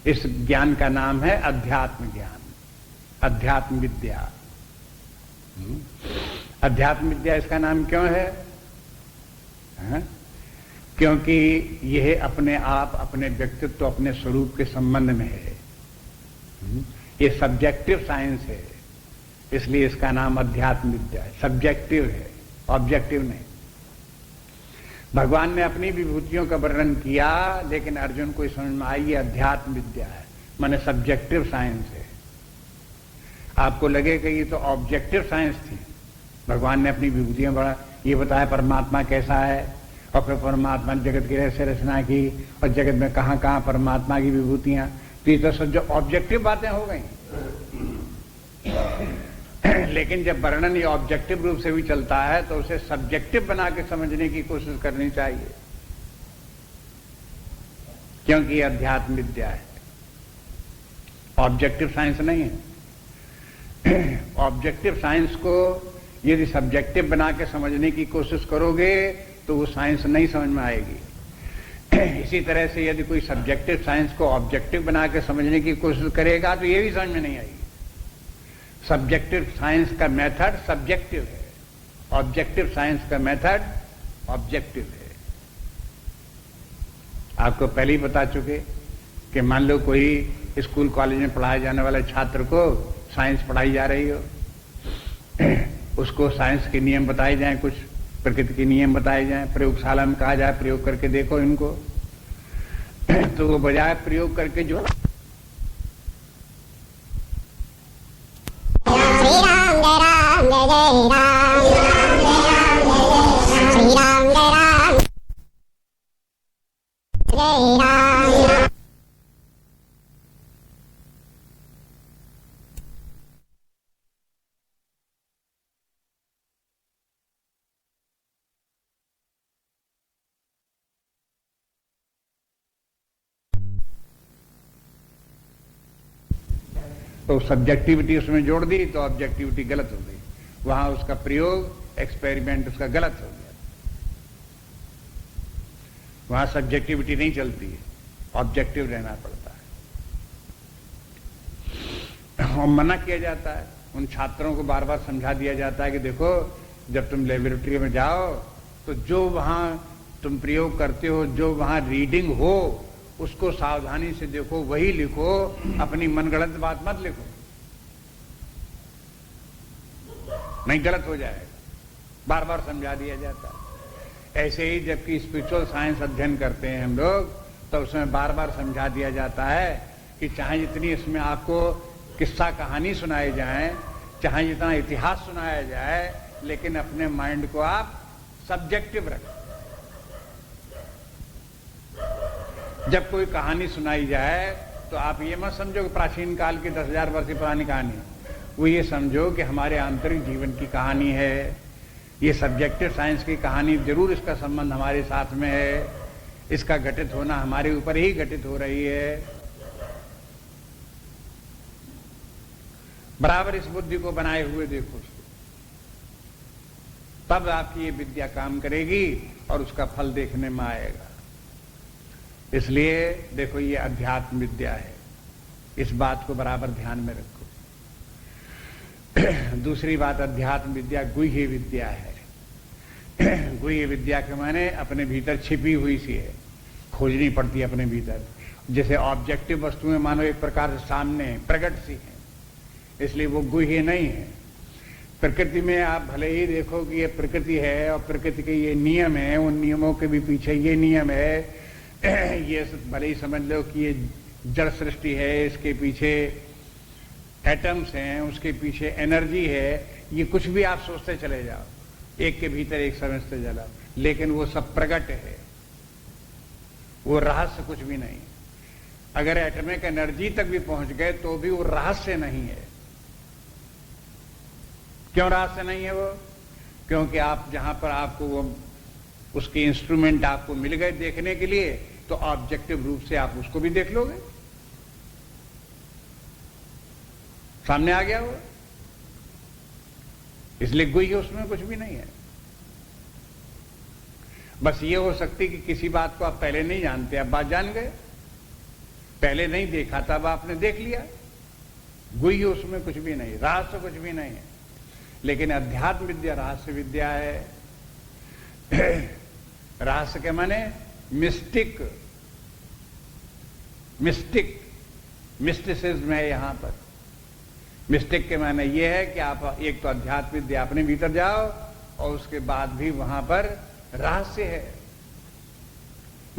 इस ज्ञान का नाम है अध्यात्म ज्ञान, अध्यात्म विद्या। अध्यात्म विद्या इसका नाम क्यों है? क्योंकि यह अपने आप, अपने व्यक्तित्व, अपने स्वरूप के संबंध में है। ये सब्जेक्टिव साइंस है, इसलिए इसका नाम अध्यात्म विद्या है। सब्जेक्टिव है, ऑब्जेक्टिव नहीं। भगवान ने अपनी विभूतियों का वर्णन किया, लेकिन अर्जुन को समझ में आई ये अध्यात्म विद्या है, माने सब्जेक्टिव साइंस है। आपको लगेगा ये तो ऑब्जेक्टिव साइंस थी। भगवान ने अपनी विभूतियां बड़ा ये बताया परमात्मा कैसा है, और फिर परमात्मा ने जगत की रहस्य रचना की, और जगत में कहां कहां परमात्मा की विभूतियां। तो ये तो सब जो ऑब्जेक्टिव बातें हो गई। लेकिन जब वर्णन ये ऑब्जेक्टिव रूप से भी चलता है तो उसे सब्जेक्टिव बना के समझने की कोशिश करनी चाहिए, क्योंकि ये अध्यात्म विद्या है, ऑब्जेक्टिव साइंस नहीं है। ऑब्जेक्टिव साइंस को यदि सब्जेक्टिव बना के समझने की कोशिश करोगे तो वो साइंस नहीं समझ में आएगी। इसी तरह से यदि कोई सब्जेक्टिव साइंस को ऑब्जेक्टिव बना के समझने की कोशिश करेगा तो ये भी समझ में नहीं आएगी। सब्जेक्टिव साइंस का मेथड सब्जेक्टिव है, ऑब्जेक्टिव साइंस का मेथड ऑब्जेक्टिव है। आपको पहले ही बता चुके कि मान लो कोई स्कूल कॉलेज में पढ़ाए जाने वाले छात्र को साइंस पढ़ाई जा रही हो, उसको साइंस के नियम बताए जाएं, कुछ प्रकृति के नियम बताए जाएं, प्रयोगशाला में कहा जाए प्रयोग करके देखो इनको, तो वो बजाय प्रयोग करके जो तो सब्जेक्टिविटी उसमें जोड़ दी तो ऑब्जेक्टिविटी गलत हो गई। वहां उसका प्रयोग, एक्सपेरिमेंट उसका गलत हो गया। वहां सब्जेक्टिविटी नहीं चलती है, ऑब्जेक्टिव रहना पड़ता है। और मना किया जाता है, उन छात्रों को बार बार समझा दिया जाता है कि देखो जब तुम लेबोरेटरी में जाओ तो जो वहां तुम प्रयोग करते हो, जो वहां रीडिंग हो, उसको सावधानी से देखो, वही लिखो, अपनी मनगढ़ंत बात मत लिखो, नहीं गलत हो जाएगा। बार बार समझा दिया जाता है। ऐसे ही जबकि स्पिरिचुअल साइंस अध्ययन करते हैं हम लोग, तो उसमें बार बार समझा दिया जाता है कि चाहे जितनी इसमें आपको किस्सा कहानी सुनाई जाए, चाहे जितना इतिहास सुनाया जाए, लेकिन अपने माइंड को आप सब्जेक्टिव रखें। जब कोई कहानी सुनाई जाए तो आप ये मत समझो कि प्राचीन काल की 10,000 वर्ष पुरानी कहानी है, वो ये समझो कि हमारे आंतरिक जीवन की कहानी है। ये सब्जेक्टिव साइंस की कहानी, जरूर इसका संबंध हमारे साथ में है, इसका घटित होना हमारे ऊपर ही घटित हो रही है। बराबर इस बुद्धि को बनाए हुए देखो, तब आपकी ये विद्या काम करेगी और उसका फल देखने में आएगा। इसलिए देखो ये अध्यात्म विद्या है, इस बात को बराबर ध्यान में रखो। दूसरी बात, अध्यात्म विद्या गुह्य विद्या है। गुह्य विद्या के माने अपने भीतर छिपी हुई सी है, खोजनी पड़ती है अपने भीतर। जैसे ऑब्जेक्टिव वस्तुएं मानो एक प्रकार से सामने प्रकट सी है, इसलिए वो गुह्य नहीं है। प्रकृति में आप भले ही देखो कि ये प्रकृति है और प्रकृति के ये नियम है, उन नियमों के भी पीछे ये नियम है, ये भले ही समझ लो कि ये जड़ सृष्टि है, इसके पीछे एटम्स हैं, उसके पीछे एनर्जी है, ये कुछ भी आप सोचते चले जाओ, एक के भीतर एक समझते चला, लेकिन वो सब प्रकट है, वो रहस्य कुछ भी नहीं। अगर एटमिक एनर्जी तक भी पहुंच गए तो भी वो रहस्य नहीं है। क्यों रहस्य नहीं है वो? क्योंकि आप जहां पर आपको वो उसके इंस्ट्रूमेंट आपको मिल गए देखने के लिए, तो ऑब्जेक्टिव रूप से आप उसको भी देख लोगे, सामने आ गया वो। इसलिए गुह्य उसमें कुछ भी नहीं है। बस ये हो सकती कि किसी बात को आप पहले नहीं जानते, अब बात जान गए, पहले नहीं देखा तब आपने देख लिया। गुह्य उसमें कुछ भी नहीं, रहस्य कुछ भी नहीं है। लेकिन अध्यात्म विद्या रहस्य विद्या है। रहस्य के माने मिस्टिक, मिस्टिसिज्म है यहां पर। मिस्टिक के माने यह है कि आप एक तो अध्यात्म विद्या अपने भीतर जाओ और उसके बाद भी वहां पर रहस्य है।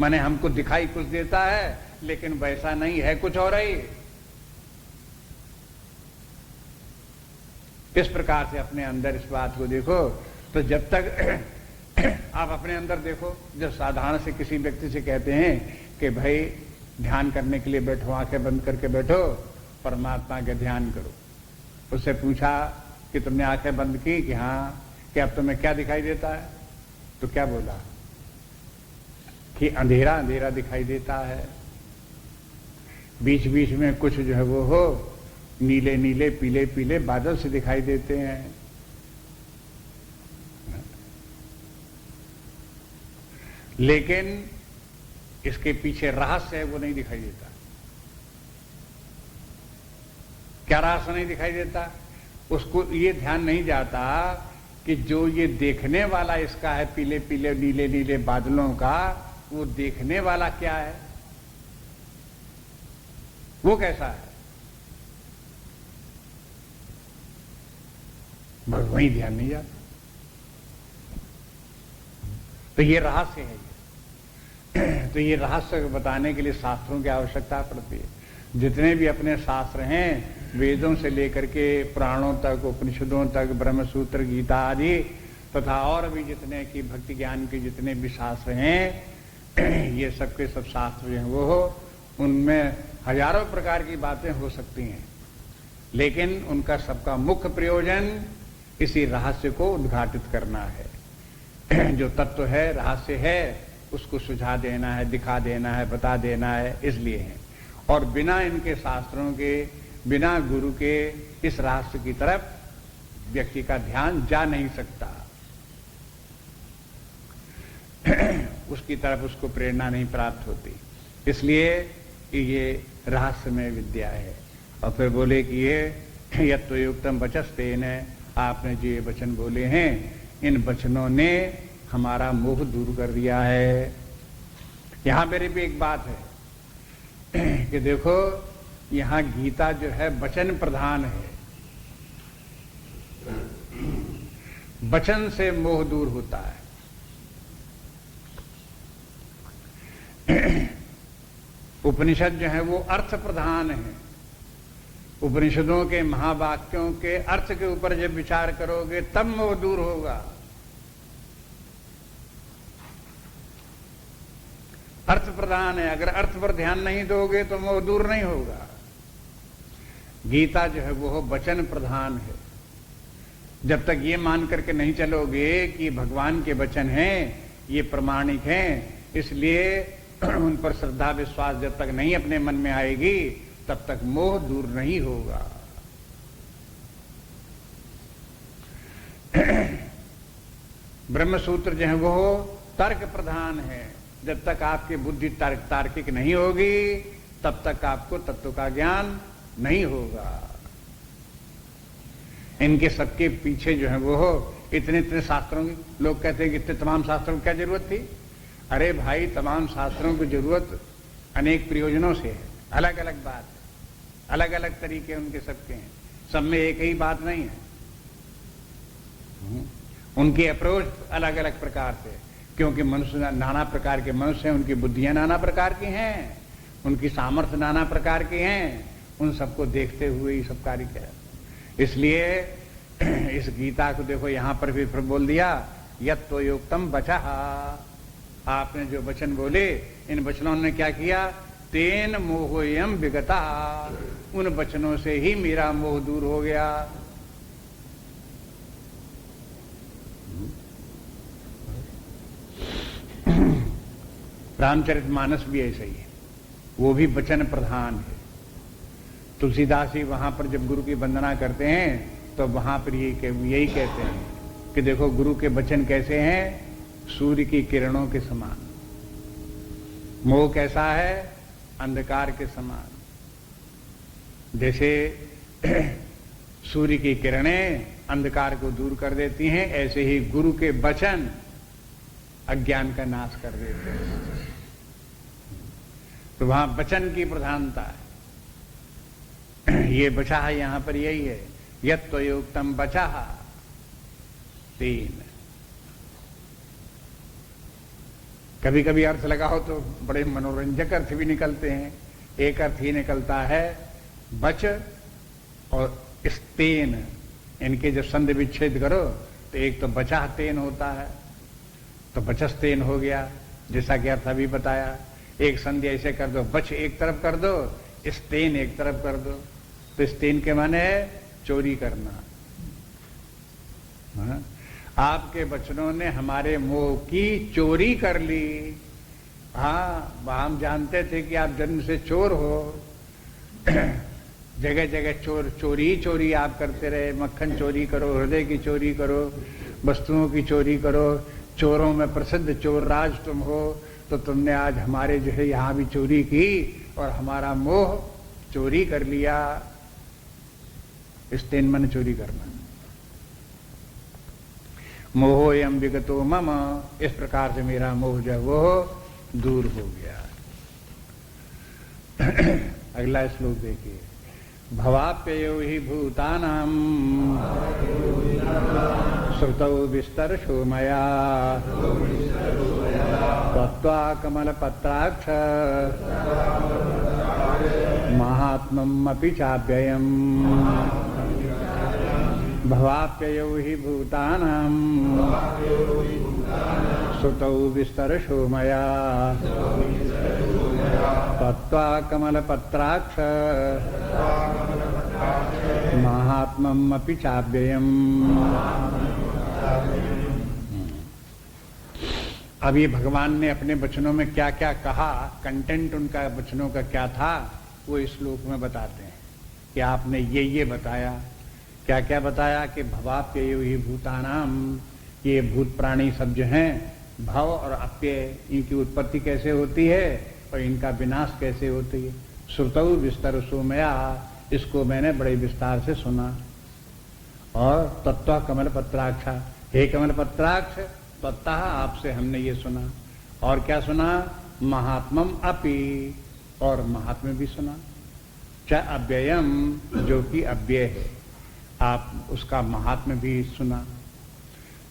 माने हमको दिखाई कुछ देता है लेकिन वैसा नहीं है, कुछ और ही। इस प्रकार से अपने अंदर इस बात को देखो। तो जब तक आप अपने अंदर देखो, जब साधारण से किसी व्यक्ति से कहते हैं कि भाई ध्यान करने के लिए बैठो, आंखें बंद करके बैठो, परमात्मा का ध्यान करो। उससे पूछा कि तुमने आंखें बंद की कि हाँ, कि अब तुम्हें क्या दिखाई देता है? तो क्या बोला कि अंधेरा अंधेरा दिखाई देता है, बीच बीच में कुछ जो है वो हो नीले नीले पीले पीले बादल से दिखाई देते हैं। लेकिन इसके पीछे रहस्य है वो नहीं दिखाई देता। क्या रहस्य नहीं दिखाई देता? उसको ये ध्यान नहीं जाता कि जो ये देखने वाला इसका है पीले पीले नीले नीले बादलों का, वो देखने वाला क्या है, वो कैसा है, बस वही ध्यान नहीं जाता। तो ये रहस्य है। तो ये रहस्य बताने के लिए शास्त्रों की आवश्यकता पड़ती है। जितने भी अपने शास्त्र हैं, वेदों से लेकर के पुराणों तक, उपनिषदों तक, ब्रह्मसूत्र, गीता आदि, तथा और भी जितने की भक्ति ज्ञान के जितने भी शास्त्र हैं, ये सब के सब शास्त्र जो हैं वो हो, उनमें हजारों प्रकार की बातें हो सकती हैं, लेकिन उनका सबका मुख्य प्रयोजन इसी रहस्य को उद्घाटित करना है। जो तत्व है, रहस्य है, उसको सुझा देना है, दिखा देना है, बता देना है, इसलिए है। और बिना इनके शास्त्रों के, बिना गुरु के इस रहस्य की तरफ व्यक्ति का ध्यान जा नहीं सकता। उसकी तरफ उसको प्रेरणा नहीं प्राप्त होती। इसलिए ये रहस्यमय विद्या है। और फिर बोले कि ये यत्त्वयुक्तम वचस्तेन, आपने जो ये वचन बोले हैं, इन वचनों ने हमारा मोह दूर कर दिया है। यहां मेरे भी एक बात है कि देखो, यहां गीता जो है वचन प्रधान है। वचन से मोह दूर होता है। उपनिषद जो है वो अर्थ प्रधान है। उपनिषदों के महावाक्यों के अर्थ के ऊपर जब विचार करोगे तब मोह दूर होगा। अर्थ प्रधान है। अगर अर्थ पर ध्यान नहीं दोगे तो मोह दूर नहीं होगा। गीता जो है वो वचन प्रधान है। जब तक ये मान करके नहीं चलोगे कि भगवान के वचन हैं, ये प्रमाणिक हैं, इसलिए उन पर श्रद्धा विश्वास जब तक नहीं अपने मन में आएगी, तब तक मोह दूर नहीं होगा। ब्रह्मसूत्र जो है वो तर्क प्रधान है। जब तक आपकी बुद्धि तार्किक नहीं होगी, तब तक आपको तत्व का ज्ञान नहीं होगा। इनके सबके पीछे जो है वो इतने इतने शास्त्रों की, लोग कहते हैं कि इतने तमाम शास्त्रों की क्या जरूरत थी? अरे भाई, तमाम शास्त्रों की जरूरत अनेक प्रयोजनों से है। अलग अलग बात है, अलग अलग तरीके उनके सबके हैं, सब में एक ही बात नहीं है। उनकी अप्रोच अलग अलग प्रकार से, क्योंकि मनुष्य नाना प्रकार के मनुष्य हैं, उनकी बुद्धियां नाना प्रकार की हैं, उनकी सामर्थ्य नाना प्रकार की हैं। उन सबको देखते हुए ये सब कार्य किया। इसलिए इस गीता को देखो, यहां पर भी फिर बोल दिया, यत्त्वयुक्तम वचः, आपने जो वचन बोले, इन वचनों ने क्या किया? तेन मोहोयम विगता, उन वचनों से ही मेरा मोह दूर हो गया। रामचरितमानस भी ऐसा ही है, वो भी वचन प्रधान है। तुलसीदास जी वहां पर जब गुरु की वंदना करते हैं तो वहां पर यही कहते हैं कि देखो गुरु के वचन कैसे हैं, सूर्य की किरणों के समान। मोह कैसा है, अंधकार के समान। जैसे सूर्य की किरणें अंधकार को दूर कर देती हैं, ऐसे ही गुरु के वचन अज्ञान का नाश कर देते हैं। तो वहां वचन की प्रधानता है। ये बचा है, यहां पर यही है, यत्त्वयोक्तम बचा 3। कभी कभी अर्थ लगाओ तो बड़े मनोरंजक अर्थ भी निकलते हैं। एक अर्थ ही निकलता है बच और स्तेन, इनके जब संधि विच्छेद करो तो एक तो बचा तेन होता है, तो बचस्तेन हो गया, जैसा कि अर्थ अभी बताया। एक संधि ऐसे कर दो, बच एक तरफ कर दो, स्तेन एक तरफ कर दो, तो स्तेन के माने है चोरी करना। हाँ? आपके वचनों ने हमारे मोह की चोरी कर ली। हाँ, हम जानते थे कि आप जन्म से चोर हो, जगह जगह चोरी आप करते रहे। मक्खन चोरी करो, हृदय की चोरी करो, वस्तुओं की चोरी करो, चोरों में प्रसिद्ध चोर राज तुम हो। तो तुमने आज हमारे जो है यहां भी चोरी की और हमारा मोह चोरी कर लिया। स्तेन मन चोरी करना। मोहोयम विगतो मम, इस प्रकार से मेरा मोह जो है वो दूर हो गया। अगला श्लोक देखिए, भवाप्ययो हि भूतानां श्रुतौ विस्तरशो मया त्वत्वा कमलपत्राक्ष महात्म्यम् अपि चाव्ययम्। भवाप्ययो हि भूतानां श्रुतौ विस्तरशो मया त्वत्वा कमलपत्राक्ष महात्म्यम् अपि चाव्ययम्। अब ये भगवान ने अपने वचनों में क्या क्या कहा, कंटेंट उनका वचनों का क्या था, वो इस श्लोक में बताते हैं कि आपने ये बताया। क्या क्या बताया कि भवाप्ययो हि भूतानाम, ये भूत प्राणी सब जो हैं, भव और अप्यय, इनकी उत्पत्ति कैसे होती है और इनका विनाश कैसे होती है। श्रुतौ विस्तरशो मया, इसको मैंने बड़े विस्तार से सुना। और तत्व कमल पत्राक्षा, हे कमल पत्राक्ष, तत्व आपसे हमने ये सुना। और क्या सुना, महात्मम अपि, और महात्म्य भी सुना। च अव्ययम, जो कि अव्यय है, आप उसका महात्म्य भी सुना।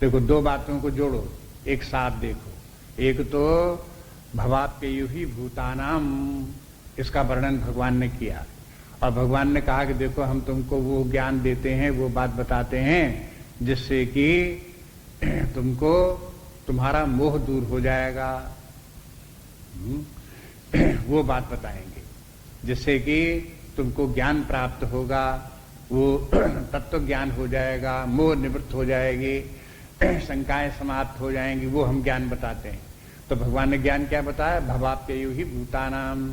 देखो, दो बातों को जोड़ो, एक साथ देखो। एक तो भवाप्ययो हि भूतानाम, इसका वर्णन भगवान ने किया। और भगवान ने कहा कि देखो, हम तुमको वो ज्ञान देते हैं, वो बात बताते हैं जिससे कि तुमको तुम्हारा मोह दूर हो जाएगा। वो बात बताएंगे जिससे कि तुमको ज्ञान प्राप्त होगा, वो तत्व ज्ञान हो जाएगा, मोह निवृत्त हो जाएगी, शंकाएं समाप्त हो जाएंगी, वो हम ज्ञान बताते हैं। तो भगवान ने ज्ञान क्या बताया, भवाप्ययो हि भूतानाम,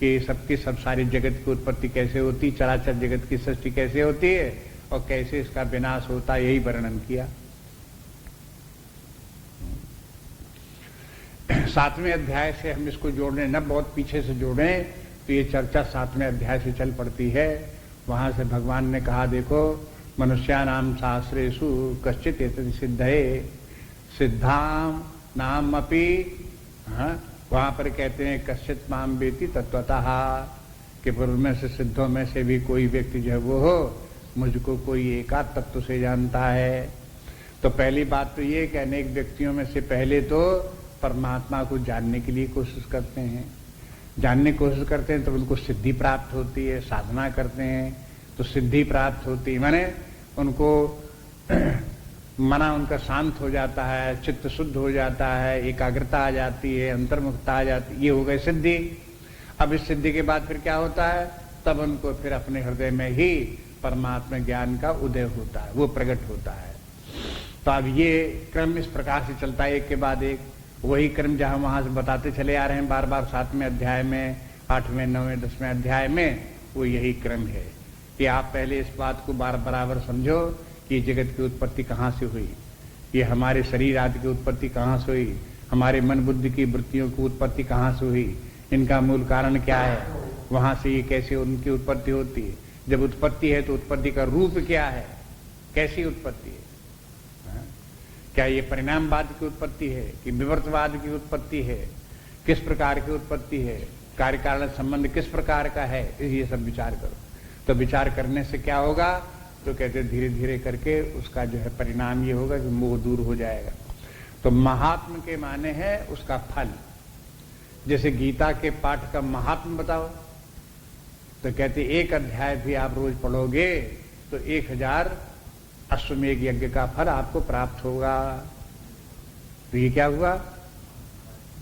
कि सबकी सब सारी जगत की उत्पत्ति कैसे होती, चराचर जगत की सृष्टि कैसे होती है और कैसे इसका विनाश होता है, यही वर्णन किया। 7वें अध्याय से हम इसको जोड़ने, न बहुत पीछे से जोड़ें तो ये चर्चा 7वें अध्याय से चल पड़ती है। वहां से भगवान ने कहा, देखो, मनुष्यानाम शास्त्रेषु कश्चित् एतत् सिद्धये सिद्धाम नाम अपि, वहां पर कहते हैं कश्चित् माम वेति तत्वतः, कि पूर्व में से सिद्धों में से भी कोई व्यक्ति जो है वो हो मुझको कोई एकाध तत्व से जानता है। तो पहली बात तो ये कि अनेक व्यक्तियों में से पहले तो परमात्मा को जानने के लिए कोशिश करते हैं। जानने की कोशिश करते हैं तो उनको सिद्धि प्राप्त होती है, साधना करते हैं तो सिद्धि प्राप्त होती है, माने उनको मना उनका शांत हो जाता है, चित्त शुद्ध हो जाता है, एकाग्रता आ जाती है, अंतर्मुखता आ जाती है, ये हो गई सिद्धि। अब इस सिद्धि के बाद फिर क्या होता है, तब उनको फिर अपने हृदय में ही परमात्मा ज्ञान का उदय होता है, वो प्रकट होता है। तो अब ये क्रम इस प्रकार से चलता है, एक के बाद एक। वही क्रम जहां वहां से बताते चले आ रहे हैं बार बार 7वें अध्याय में, 8वें, 9वें, 10वें अध्याय में, वो यही क्रम है कि आप पहले इस बात को बराबर समझो कि जगत की उत्पत्ति कहां से हुई, ये हमारे शरीर आदि की उत्पत्ति कहां से हुई, हमारे मन बुद्धि की वृत्तियों की उत्पत्ति कहां से हुई, इनका मूल कारण क्या है, वहां से ये कैसे उनकी उत्पत्ति होती है। जब उत्पत्ति है तो उत्पत्ति का रूप क्या है, कैसी उत्पत्ति है, क्या ये परिणामवाद की उत्पत्ति है कि विवर्तवाद की उत्पत्ति है, किस प्रकार की उत्पत्ति है, कार्य कारण संबंध किस प्रकार का है, ये सब विचार करो। तो विचार करने से क्या होगा, तो कहते धीरे धीरे करके उसका जो है परिणाम ये होगा कि मोह दूर हो जाएगा। तो महात्म के माने है उसका फल। जैसे गीता के पाठ का महात्म बताओ, तो कहते एक अध्याय भी आप रोज पढ़ोगे तो 1000 अश्वमेघ यज्ञ का फल आपको प्राप्त होगा। तो ये क्या हुआ,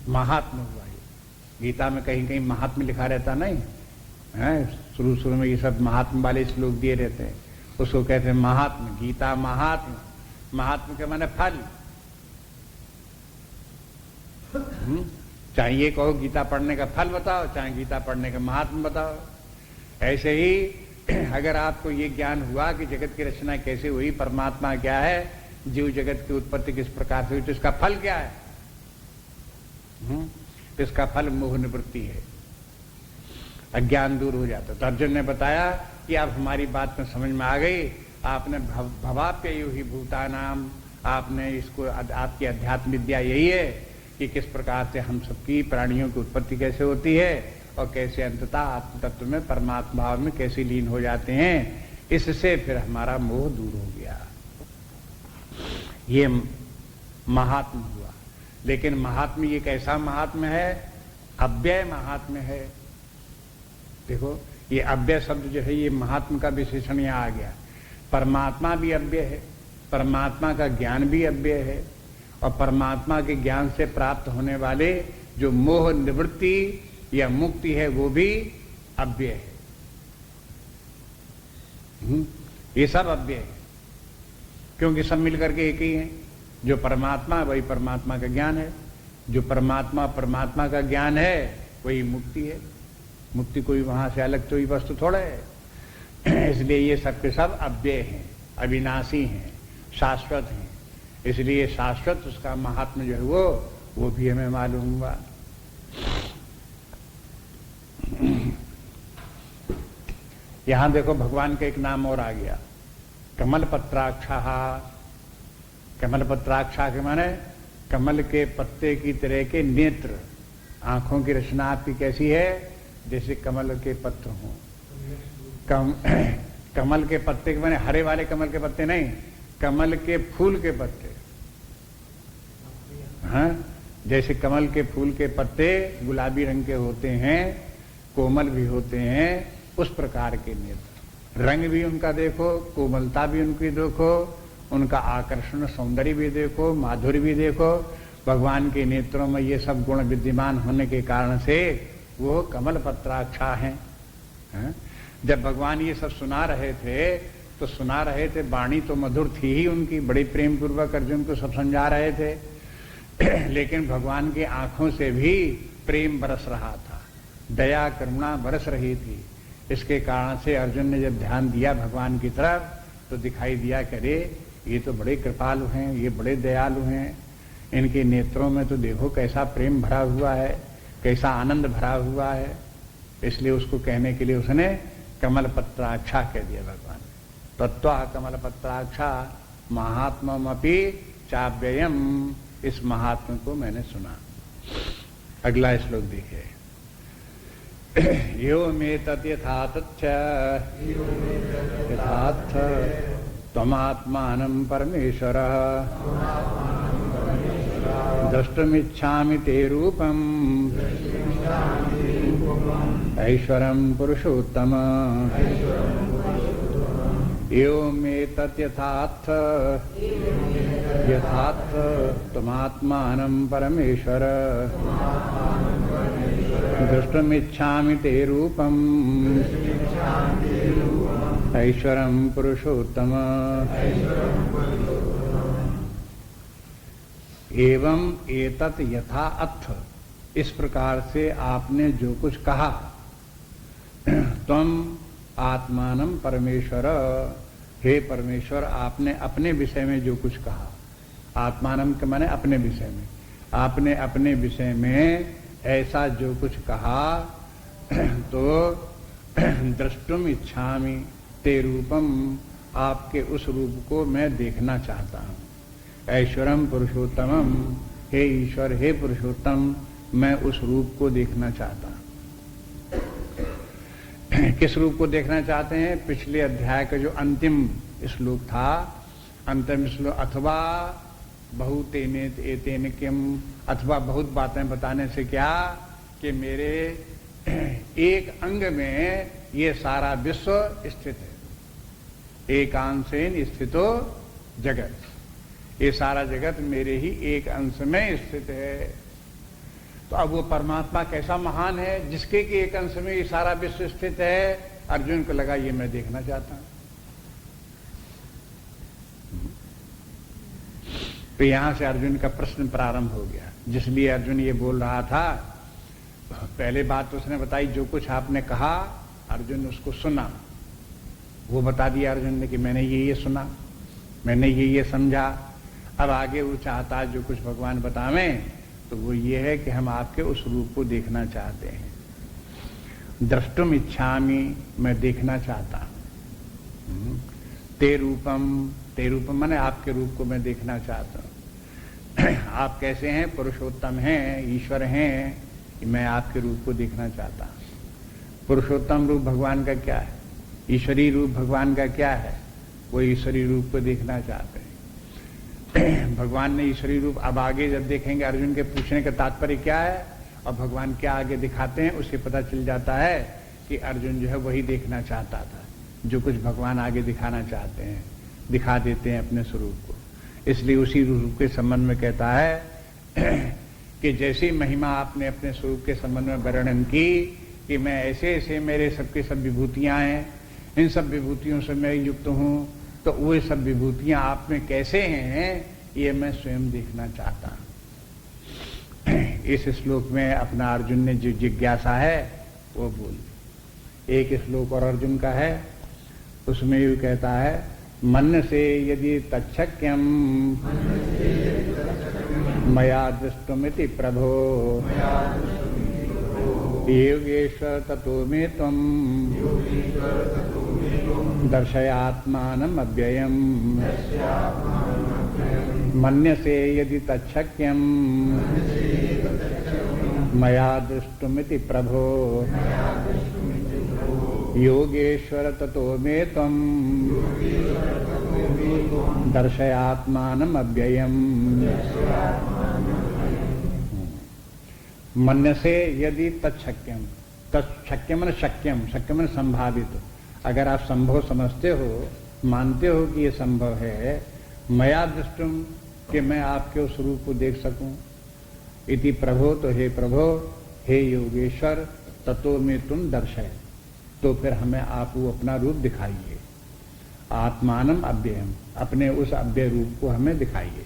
महात्म हुआ। ये गीता में कहीं कहीं महात्म लिखा रहता नहीं है, शुरू शुरू में ये सब महात्म वाले श्लोक दिए रहते हैं, उसको कहते हैं महात्म। गीता महात्म, महात्म के माने फल। चाहे ये कहो गीता पढ़ने का फल बताओ, चाहे गीता पढ़ने का महात्म बताओ। ऐसे ही अगर आपको ये ज्ञान हुआ कि जगत की रचना कैसे हुई, परमात्मा क्या है, जीव जगत की उत्पत्ति किस प्रकार से हुई, तो इसका फल क्या है, तो इसका फल मोह निवृत्ति है, अज्ञान दूर हो जाता। तो अर्जुन ने बताया कि आप हमारी बात में समझ में आ गई, आपने भवाप्ययु ही भूतानाम, आपने इसको, आपकी अध्यात्म विद्या यही है कि किस प्रकार से हम सबकी प्राणियों की उत्पत्ति कैसे होती है और कैसे अंततः आत्म तत्व में परमात्मा भाव में कैसे लीन हो जाते हैं। इससे फिर हमारा मोह दूर हो गया। ये महात्म हुआ। लेकिन महात्म ये कैसा महात्म है, अव्यय महात्म है। देखो ये अव्यय शब्द जो है ये महात्म का विशेषण यहां आ गया। परमात्मा भी अव्यय है, परमात्मा का ज्ञान भी अव्यय है, और परमात्मा के ज्ञान से प्राप्त होने वाले जो मोह निवृत्ति या मुक्ति है वो भी अव्यय है। ये सब अव्यय है, क्योंकि सब मिलकर के एक ही है। जो परमात्मा वही परमात्मा का ज्ञान है, जो परमात्मा परमात्मा का ज्ञान है वही मुक्ति है। मुक्ति कोई वहां से अलग तो ही वस्तु थोड़ा है। इसलिए ये सब के सब अव्यय हैं, अविनाशी हैं, शाश्वत हैं। इसलिए शाश्वत उसका महात्मा जो है वो भी हमें मालूम हुआ। यहां देखो भगवान का एक नाम और आ गया, कमल पत्राक्षा। कमल पत्राक्षा के माने कमल के पत्ते की तरह के नेत्र। आंखों की रचना आपकी कैसी है, जैसे कमल के पत्र हों। कमल के पत्ते के माने हरे वाले कमल के पत्ते नहीं, कमल के फूल के पत्ते। हाँ, जैसे कमल के फूल के पत्ते गुलाबी रंग के होते हैं, कोमल भी होते हैं, उस प्रकार के नेत्र। रंग भी उनका देखो, कोमलता भी उनकी देखो, उनका आकर्षण सौंदर्य भी देखो, माधुर्य भी देखो। भगवान के नेत्रों में ये सब गुण विद्यमान होने के कारण से वो कमल पत्राक्षा हैं। जब भगवान ये सब सुना रहे थे तो सुना रहे थे, वाणी तो मधुर थी ही उनकी, बड़े प्रेम पूर्वक अर्जुन को सब समझा रहे थे। लेकिन भगवान की आंखों से भी प्रेम बरस रहा था, दया करुणा बरस रही थी। इसके कारण से अर्जुन ने जब ध्यान दिया भगवान की तरफ तो दिखाई दिया कि अरे ये तो बड़े कृपालु हैं, ये बड़े दयालु हैं, इनके नेत्रों में तो देखो कैसा प्रेम भरा हुआ है, कैसा आनंद भरा हुआ है। इसलिए उसको कहने के लिए उसने कमल पत्राक्षा कह दिया भगवान। तत्वा कमल पत्राक्षा महात्ममपि चाव्ययम। इस महात्मा को मैंने सुना। अगला श्लोक देखिए, यो में तथ्यथातच्च यथार्थ त्वमात्मानं परमेश्वरः द्रष्टुमिच्छामि ते रूपम् ऐश्वरं पुरुषोत्तम। एवमेतत् यथार्थ त्वमात्मानं परमेश्वर द्रष्टुमिच्छामि ते रूपम् ऐश्वरं पुरुषोत्तम। एवं एतत् यथा अथ, इस प्रकार से आपने जो कुछ कहा, तुम आत्मानं परमेश्वर, हे परमेश्वर, आपने अपने विषय में जो कुछ कहा, आत्मानं के माने अपने विषय में, आपने अपने विषय में ऐसा जो कुछ कहा, तो द्रष्टुम इच्छामि ते रूपम, आपके उस रूप को मैं देखना चाहता हूँ। ऐश्वरम पुरुषोत्तमम, हे ईश्वर, हे पुरुषोत्तम, मैं उस रूप को देखना चाहता हूँ। किस रूप को देखना चाहते हैं? पिछले अध्याय का जो अंतिम श्लोक था, अंतिम श्लोक, अथवा बहुतेने एतेन किम, अथवा बहुत बातें बताने से क्या कि मेरे एक अंग में ये सारा विश्व स्थित है। एकांशेन स्थितो जगत, ये सारा जगत मेरे ही एक अंश में स्थित है। तो अब वो परमात्मा कैसा महान है जिसके कि एक अंश में ये सारा विश्व स्थित है। अर्जुन को लगा ये मैं देखना चाहता हूं। तो यहां से अर्जुन का प्रश्न प्रारंभ हो गया, जिसलिए अर्जुन ये बोल रहा था। पहले बात तो उसने बताई, जो कुछ आपने कहा, अर्जुन ने उसको सुना, वो बता दिया अर्जुन ने कि मैंने ये सुना, मैंने ये समझा। अब आगे वो चाहता है जो कुछ भगवान बतावें, तो वो ये है कि हम आपके उस रूप को देखना चाहते हैं। द्रष्टुम इच्छामि, मैं देखना चाहता हूं। ते रूपम माने आपके रूप को मैं देखना चाहता हूं। आप कैसे हैं? पुरुषोत्तम हैं, ईश्वर हैं, मैं आपके रूप को देखना चाहता हूं। पुरुषोत्तम रूप भगवान का क्या है? ईश्वरी रूप भगवान का क्या है? वो ईश्वरी रूप को देखना चाहते हैं। भगवान ने ईश्वरी रूप, अब आगे जब देखेंगे अर्जुन के पूछने का तात्पर्य क्या है और भगवान क्या आगे दिखाते हैं, उससे पता चल जाता है कि अर्जुन जो है वही देखना चाहता था जो कुछ भगवान आगे दिखाना चाहते हैं, दिखा देते हैं अपने स्वरूप को। इसलिए उसी रूप के संबंध में कहता है कि जैसी महिमा आपने अपने स्वरूप के संबंध में वर्णन की कि मैं ऐसे ऐसे, मेरे सबके सब विभूतियां हैं, इन सब विभूतियों से मैं युक्त हूं, तो वो सब विभूतियां आप में कैसे हैं, ये मैं स्वयं देखना चाहता हूं। इस श्लोक में अपना अर्जुन ने जो जिज्ञासा है वो बोल। एक श्लोक और अर्जुन का है, उसमें ये कहता है, मन से यदि तच्छक्यम मया दृष्टुमिति प्रभो योगेश्वर ततो मे त्वं दर्शयात्मानम् अव्ययम्। मन्यसे यदि तच्छक्यम् मया दृष्टुमिति प्रभो योगेश्वर ततो मे त्वं दर्शयात्मानम् अव्ययम्। मन्यसे यदि तच्छक्यम, तच्छक्यम न शक्यम, शक्यम न संभावित, अगर आप संभव समझते हो, मानते हो कि ये संभव है, मया दृष्टुम, कि मैं आपके उस रूप को देख सकूं, इति प्रभो, तो हे प्रभो, हे योगेश्वर, ततो में तुम दर्शय, तो फिर हमें आप वो अपना रूप दिखाइए। आत्मानम अव्ययम, अपने उस अव्यय रूप को हमें दिखाइए।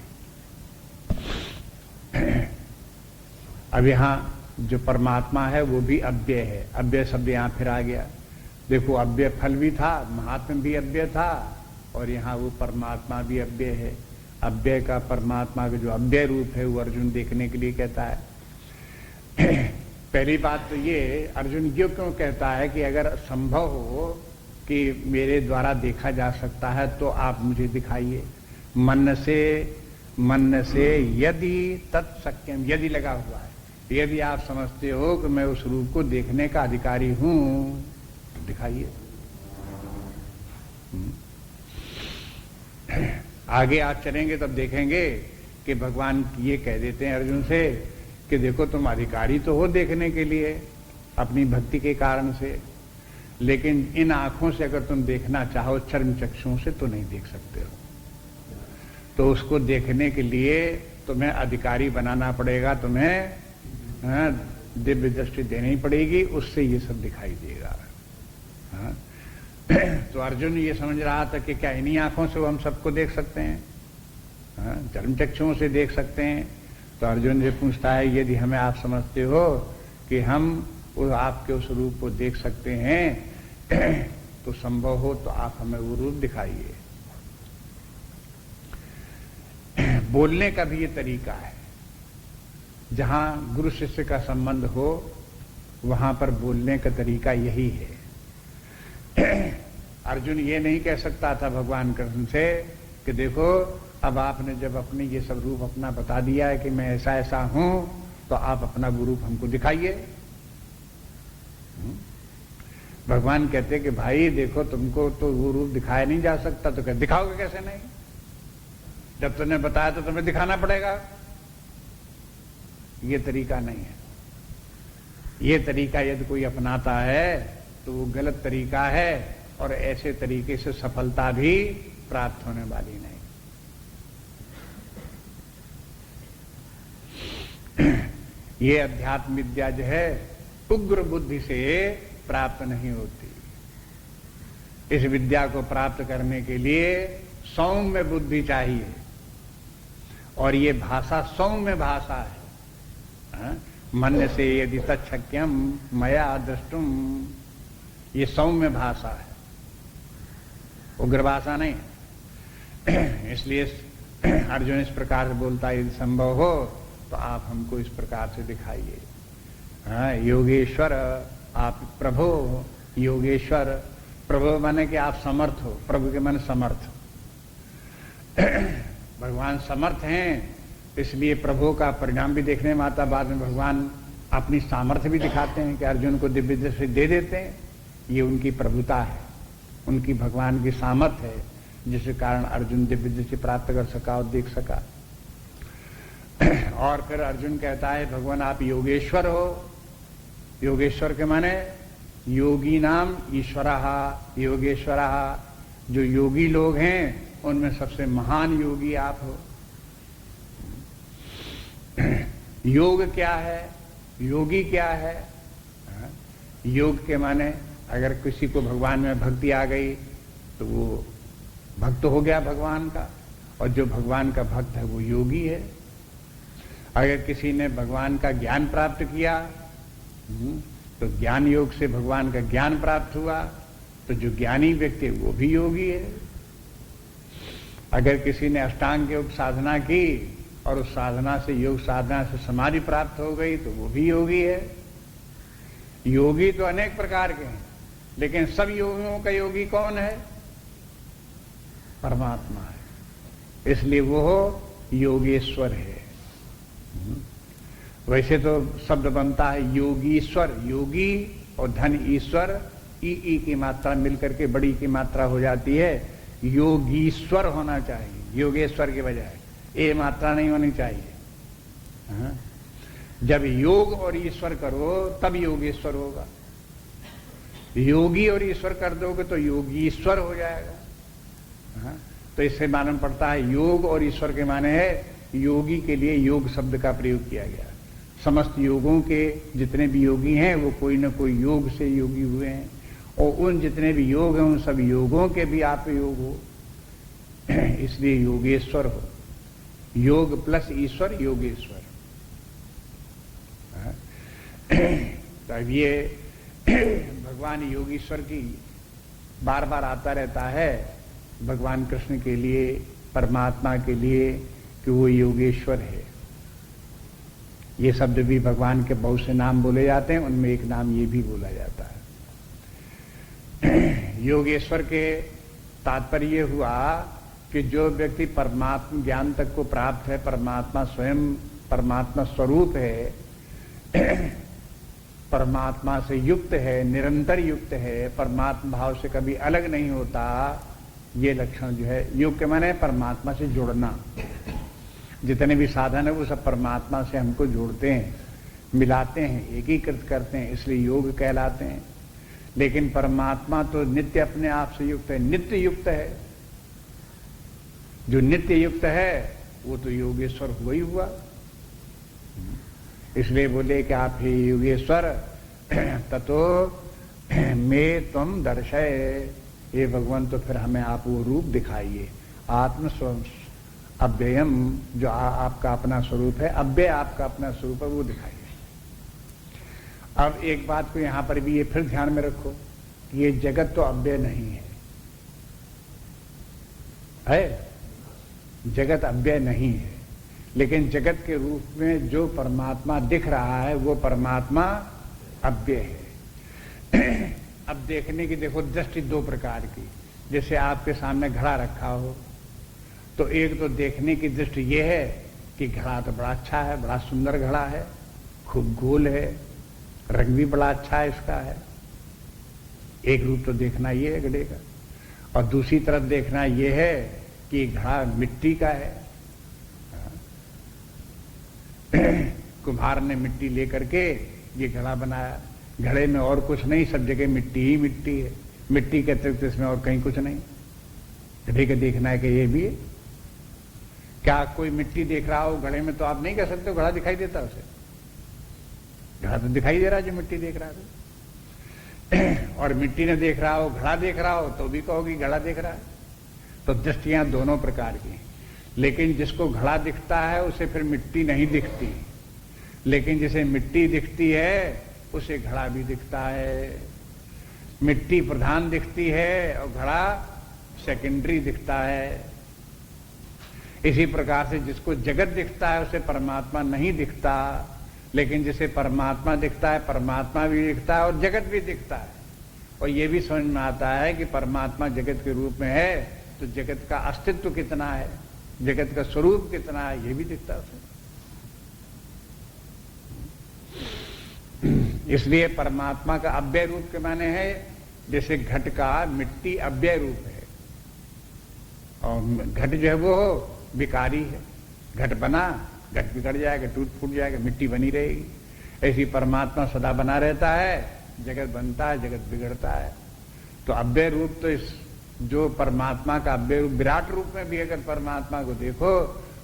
अब यहाँ जो परमात्मा है वो भी अव्यय है। अव्यय शब्द यहाँ फिर आ गया। देखो, अव्यय फल भी था, महात्मा भी अव्यय था, और यहाँ वो परमात्मा भी अव्यय है। अव्यय का परमात्मा का जो अव्यय रूप है वो अर्जुन देखने के लिए कहता है। पहली बात तो ये, अर्जुन ये क्यों कहता है कि अगर संभव हो कि मेरे द्वारा देखा जा सकता है तो आप मुझे दिखाइए। मन से यदि तत्सक्यम, यदि लगा हुआ है, यदि आप समझते हो कि मैं उस रूप को देखने का अधिकारी हूं, दिखाइए। आगे आप चलेंगे तब देखेंगे कि भगवान ये कह देते हैं अर्जुन से कि देखो, तुम अधिकारी तो हो देखने के लिए अपनी भक्ति के कारण से, लेकिन इन आंखों से अगर तुम देखना चाहो, चर्म चक्षुओं से, तो नहीं देख सकते हो। तो उसको देखने के लिए तुम्हें अधिकारी बनाना पड़ेगा, तुम्हें दिव्य दृष्टि देनी पड़ेगी, उससे ये सब दिखाई देगा। तो अर्जुन ये समझ रहा था कि क्या इन्हीं आंखों से हम सबको देख सकते हैं? चर्म चक्षुओं से देख सकते हैं। तो अर्जुन से पूछता है यदि हमें आप समझते हो कि हम वो आपके उस रूप को देख सकते हैं तो संभव हो तो आप हमें वो रूप दिखाइए। बोलने का भी ये तरीका है। जहां गुरु शिष्य का संबंध हो वहां पर बोलने का तरीका यही है। अर्जुन ये नहीं कह सकता था भगवान कृष्ण से कि देखो अब आपने जब अपने ये सब रूप अपना बता दिया है कि मैं ऐसा ऐसा हूं तो आप अपना वो रूप हमको दिखाइए। भगवान कहते कि भाई देखो तुमको तो वो रूप दिखाया नहीं जा सकता। तो क्या दिखाओगे कैसे नहीं? जब तुमने बताया तो तुम्हें दिखाना पड़ेगा। ये तरीका नहीं है। ये तरीका यदि कोई अपनाता है तो वो गलत तरीका है और ऐसे तरीके से सफलता भी प्राप्त होने वाली नहीं। ये अध्यात्म विद्या जो है उग्र बुद्धि से प्राप्त नहीं होती। इस विद्या को प्राप्त करने के लिए सौम्य बुद्धि चाहिए और ये भाषा सौम्य भाषा है। मन से यदि तच्छक्यम मया द्रष्टुम, ये सौम्य भाषा है, उग्र भाषा नहीं है। इसलिए अर्जुन इस प्रकार से बोलता है यदि संभव हो तो आप हमको इस प्रकार से दिखाइए। योगेश्वर आप प्रभु, योगेश्वर प्रभु माने कि आप समर्थ हो। प्रभु के माने समर्थ। भगवान समर्थ हैं इसलिए प्रभु का परिणाम भी देखने में आता। बाद में भगवान अपनी सामर्थ्य भी दिखाते हैं कि अर्जुन को दिव्य दृष्टि दे देते हैं। ये उनकी प्रभुता है, उनकी भगवान की सामर्थ्य है जिसके कारण अर्जुन दिव्य दृष्टि प्राप्त कर सका और देख सका। और फिर अर्जुन कहता है भगवान आप योगेश्वर हो। योगेश्वर के माने योगी नाम ईश्वरः योगेश्वरः, जो योगी लोग हैं उनमें सबसे महान योगी आप हो। योग क्या है, योगी क्या है? योग के माने अगर किसी को भगवान में भक्ति आ गई तो वो भक्त हो गया भगवान का, और जो भगवान का भक्त है वो योगी है। अगर किसी ने भगवान का ज्ञान प्राप्त किया तो ज्ञान योग से भगवान का ज्ञान प्राप्त हुआ, तो जो ज्ञानी व्यक्ति है वो भी योगी है। अगर किसी ने अष्टांग योग साधना की और उस साधना से योग साधना से समाधि प्राप्त हो गई तो वो भी योगी है। योगी तो अनेक प्रकार के हैं, लेकिन सब योगियों का योगी कौन है? परमात्मा है। इसलिए वो योगेश्वर है। वैसे तो शब्द बनता है योगीश्वर, योगी और धन ईश्वर, ई की मात्रा मिलकर के बड़ी की मात्रा हो जाती है। योगीश्वर होना चाहिए योगेश्वर के बजाय, ए मात्रा नहीं होनी चाहिए। जब योग और ईश्वर करो तब योगेश्वर होगा। योगी और ईश्वर कर दोगे तो योगीश्वर हो जाएगा। तो इससे मालूम पड़ता है योग और ईश्वर के माने है योगी के लिए योग शब्द का प्रयोग किया गया। समस्त योगों के जितने भी योगी हैं वो कोई न कोई योग से योगी हुए हैं, और उन जितने भी योग हैं उन सब योगों के भी आप योग हो, इसलिए योगेश्वर हो। योग प्लस ईश्वर योगेश्वर। तब ये भगवान योगीश्वर की बार बार आता रहता है भगवान कृष्ण के लिए, परमात्मा के लिए कि वो योगेश्वर है। ये शब्द भी भगवान के बहुत से नाम बोले जाते हैं, उनमें एक नाम ये भी बोला जाता है। योगेश्वर के तात्पर्य हुआ कि जो व्यक्ति परमात्मा ज्ञान तक को प्राप्त है, परमात्मा स्वयं परमात्मा स्वरूप है, परमात्मा से युक्त है, निरंतर युक्त है, परमात्मा भाव से कभी अलग नहीं होता, ये लक्षण जो है योग के माने परमात्मा से जुड़ना। जितने भी साधन है वो सब परमात्मा से हमको जोड़ते हैं, मिलाते हैं, एकीकृत करते हैं, इसलिए योग कहलाते हैं। लेकिन परमात्मा तो नित्य अपने आप से युक्त है, नित्य युक्त है। जो नित्य युक्त है वो तो योगेश्वर हुआ ही हुआ। इसलिए बोले कि आप हे योगेश्वर ततो में तुम दर्शय, हे भगवान तो फिर हमें आप वो रूप दिखाइए। अव्ययम जो आपका अपना स्वरूप है, अव्यय आपका अपना स्वरूप है, वो दिखाइए। अब एक बात को यहां पर भी ये फिर ध्यान में रखो कि ये जगत तो अव्यय नहीं है? जगत अव्यय नहीं है, लेकिन जगत के रूप में जो परमात्मा दिख रहा है वो परमात्मा अव्यय है। अब देखने की देखो दृष्टि दो प्रकार की। जैसे आपके सामने घड़ा रखा हो तो एक तो देखने की दृष्टि ये है कि घड़ा तो बड़ा अच्छा है, बड़ा सुंदर घड़ा है, खूब गोल है, रंग भी बड़ा अच्छा है इसका है। एक रूप तो देखना ये है घड़े का। और दूसरी तरफ देखना ये है कि घड़ा मिट्टी का है। कुम्हार ने मिट्टी लेकर के ये घड़ा बनाया। घड़े में और कुछ नहीं, सब जगह मिट्टी ही मिट्टी है। मिट्टी के अतिरिक्त इसमें और कहीं कुछ नहीं। घड़े का देखना है कि ये भी है। क्या कोई मिट्टी देख रहा हो घड़े में तो आप नहीं कह सकते हो घड़ा दिखाई देता उसे? घड़ा तो दिखाई दे रहा है जो मिट्टी देख रहा है। और मिट्टी ने देख रहा हो, घड़ा देख रहा हो तो भी कहोगी घड़ा देख रहा है। तो दृष्टियां दोनों प्रकार की। लेकिन जिसको घड़ा दिखता है उसे फिर मिट्टी नहीं दिखती, लेकिन जिसे मिट्टी दिखती है उसे घड़ा भी दिखता है। मिट्टी प्रधान दिखती है और घड़ा सेकेंडरी दिखता है। इसी प्रकार से जिसको जगत दिखता है उसे परमात्मा नहीं दिखता, लेकिन जिसे परमात्मा दिखता है परमात्मा भी दिखता है और जगत भी दिखता है। और ये भी समझ में आता है कि परमात्मा जगत के रूप में है तो जगत का अस्तित्व कितना है, जगत का स्वरूप कितना है, ये भी दिखता है उसे। इसलिए परमात्मा का अव्यय रूप के माने है जैसे घट का मिट्टी अव्यय रूप है और घट जो है वो विकारी है। घट बना, घट बिगड़ जाएगा, टूट फूट जाएगा, मिट्टी बनी रहेगी। ऐसी परमात्मा सदा बना रहता है, जगत बनता है, जगत बिगड़ता है। तो अव्यय रूप तो इस जो परमात्मा का अव्यय रूप विराट रूप में भी अगर परमात्मा को देखो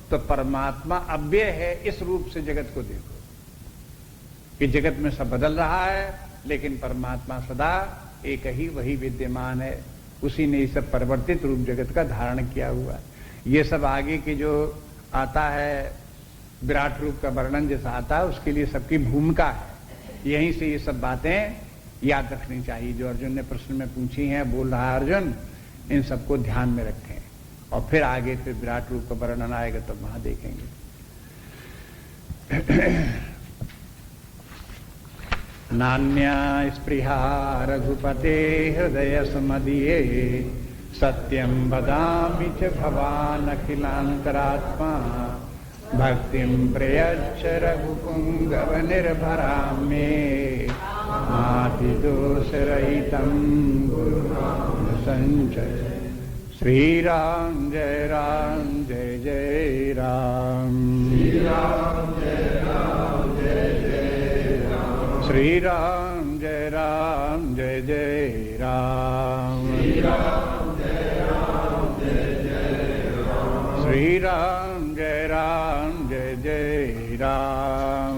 तो परमात्मा अव्यय है, इस रूप से जगत को देखो कि जगत में सब बदल रहा है लेकिन परमात्मा सदा एक ही वही विद्यमान है। उसी ने इस सब परिवर्तित रूप जगत का धारण किया हुआ है। ये सब आगे की जो आता है विराट रूप का वर्णन जैसा आता है उसके लिए सबकी भूमिका है। यहीं से ये सब बातें याद रखनी चाहिए जो अर्जुन ने प्रश्न में पूछी हैं, बोल रहा है अर्जुन, इन सबको ध्यान में रखें और फिर आगे फिर विराट रूप का वर्णन आएगा तब वहां देखेंगे। नान्या स्पृहा रघुपते हृदय समदीये सत्यं वदामि च भवान् अखिलान्तरात्मा भक्तिं प्रयच्छ रघुपुंगव निर्भरां मे नातिदोषरहितं गुरुनाम संचय। श्री राम जय राम जय जय राम, श्री राम जय राम जय जय राम, श्री राम जय राम जय जय राम, श्री राम जय राम जय जय राम,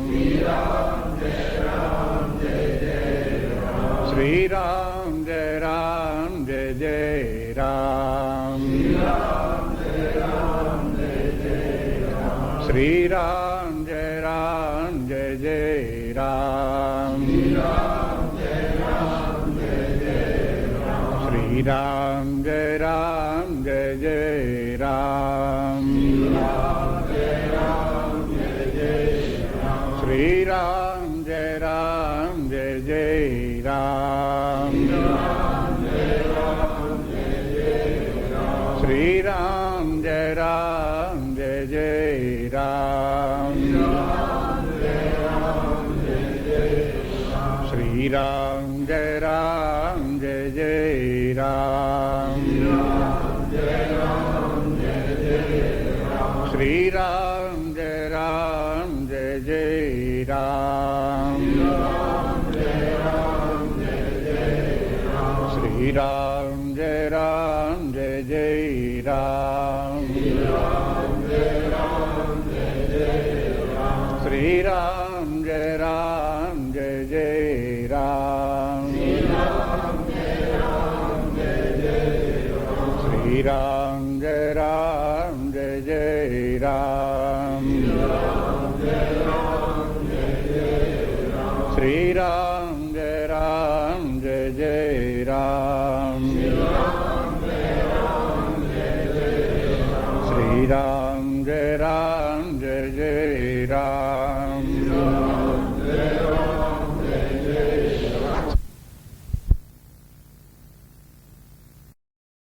श्री राम जय राम जय जय राम, श्री राम जय राम जय जय राम, श्री राम जय राम जय जय राम, श्री राम जय राम जय जय राम, श्री राम जय राम जय जय राम, श्री राम जय राम जय जय राम, श्री राम जय राम जय जय राम, श्री राम जय राम जय जय राम, श्री राम जय राम जय जय राम, श्री राम जय राम जय जय राम, श्री राम जय राम जय जय राम, श्री राम जय राम जय जय राम जय जय राम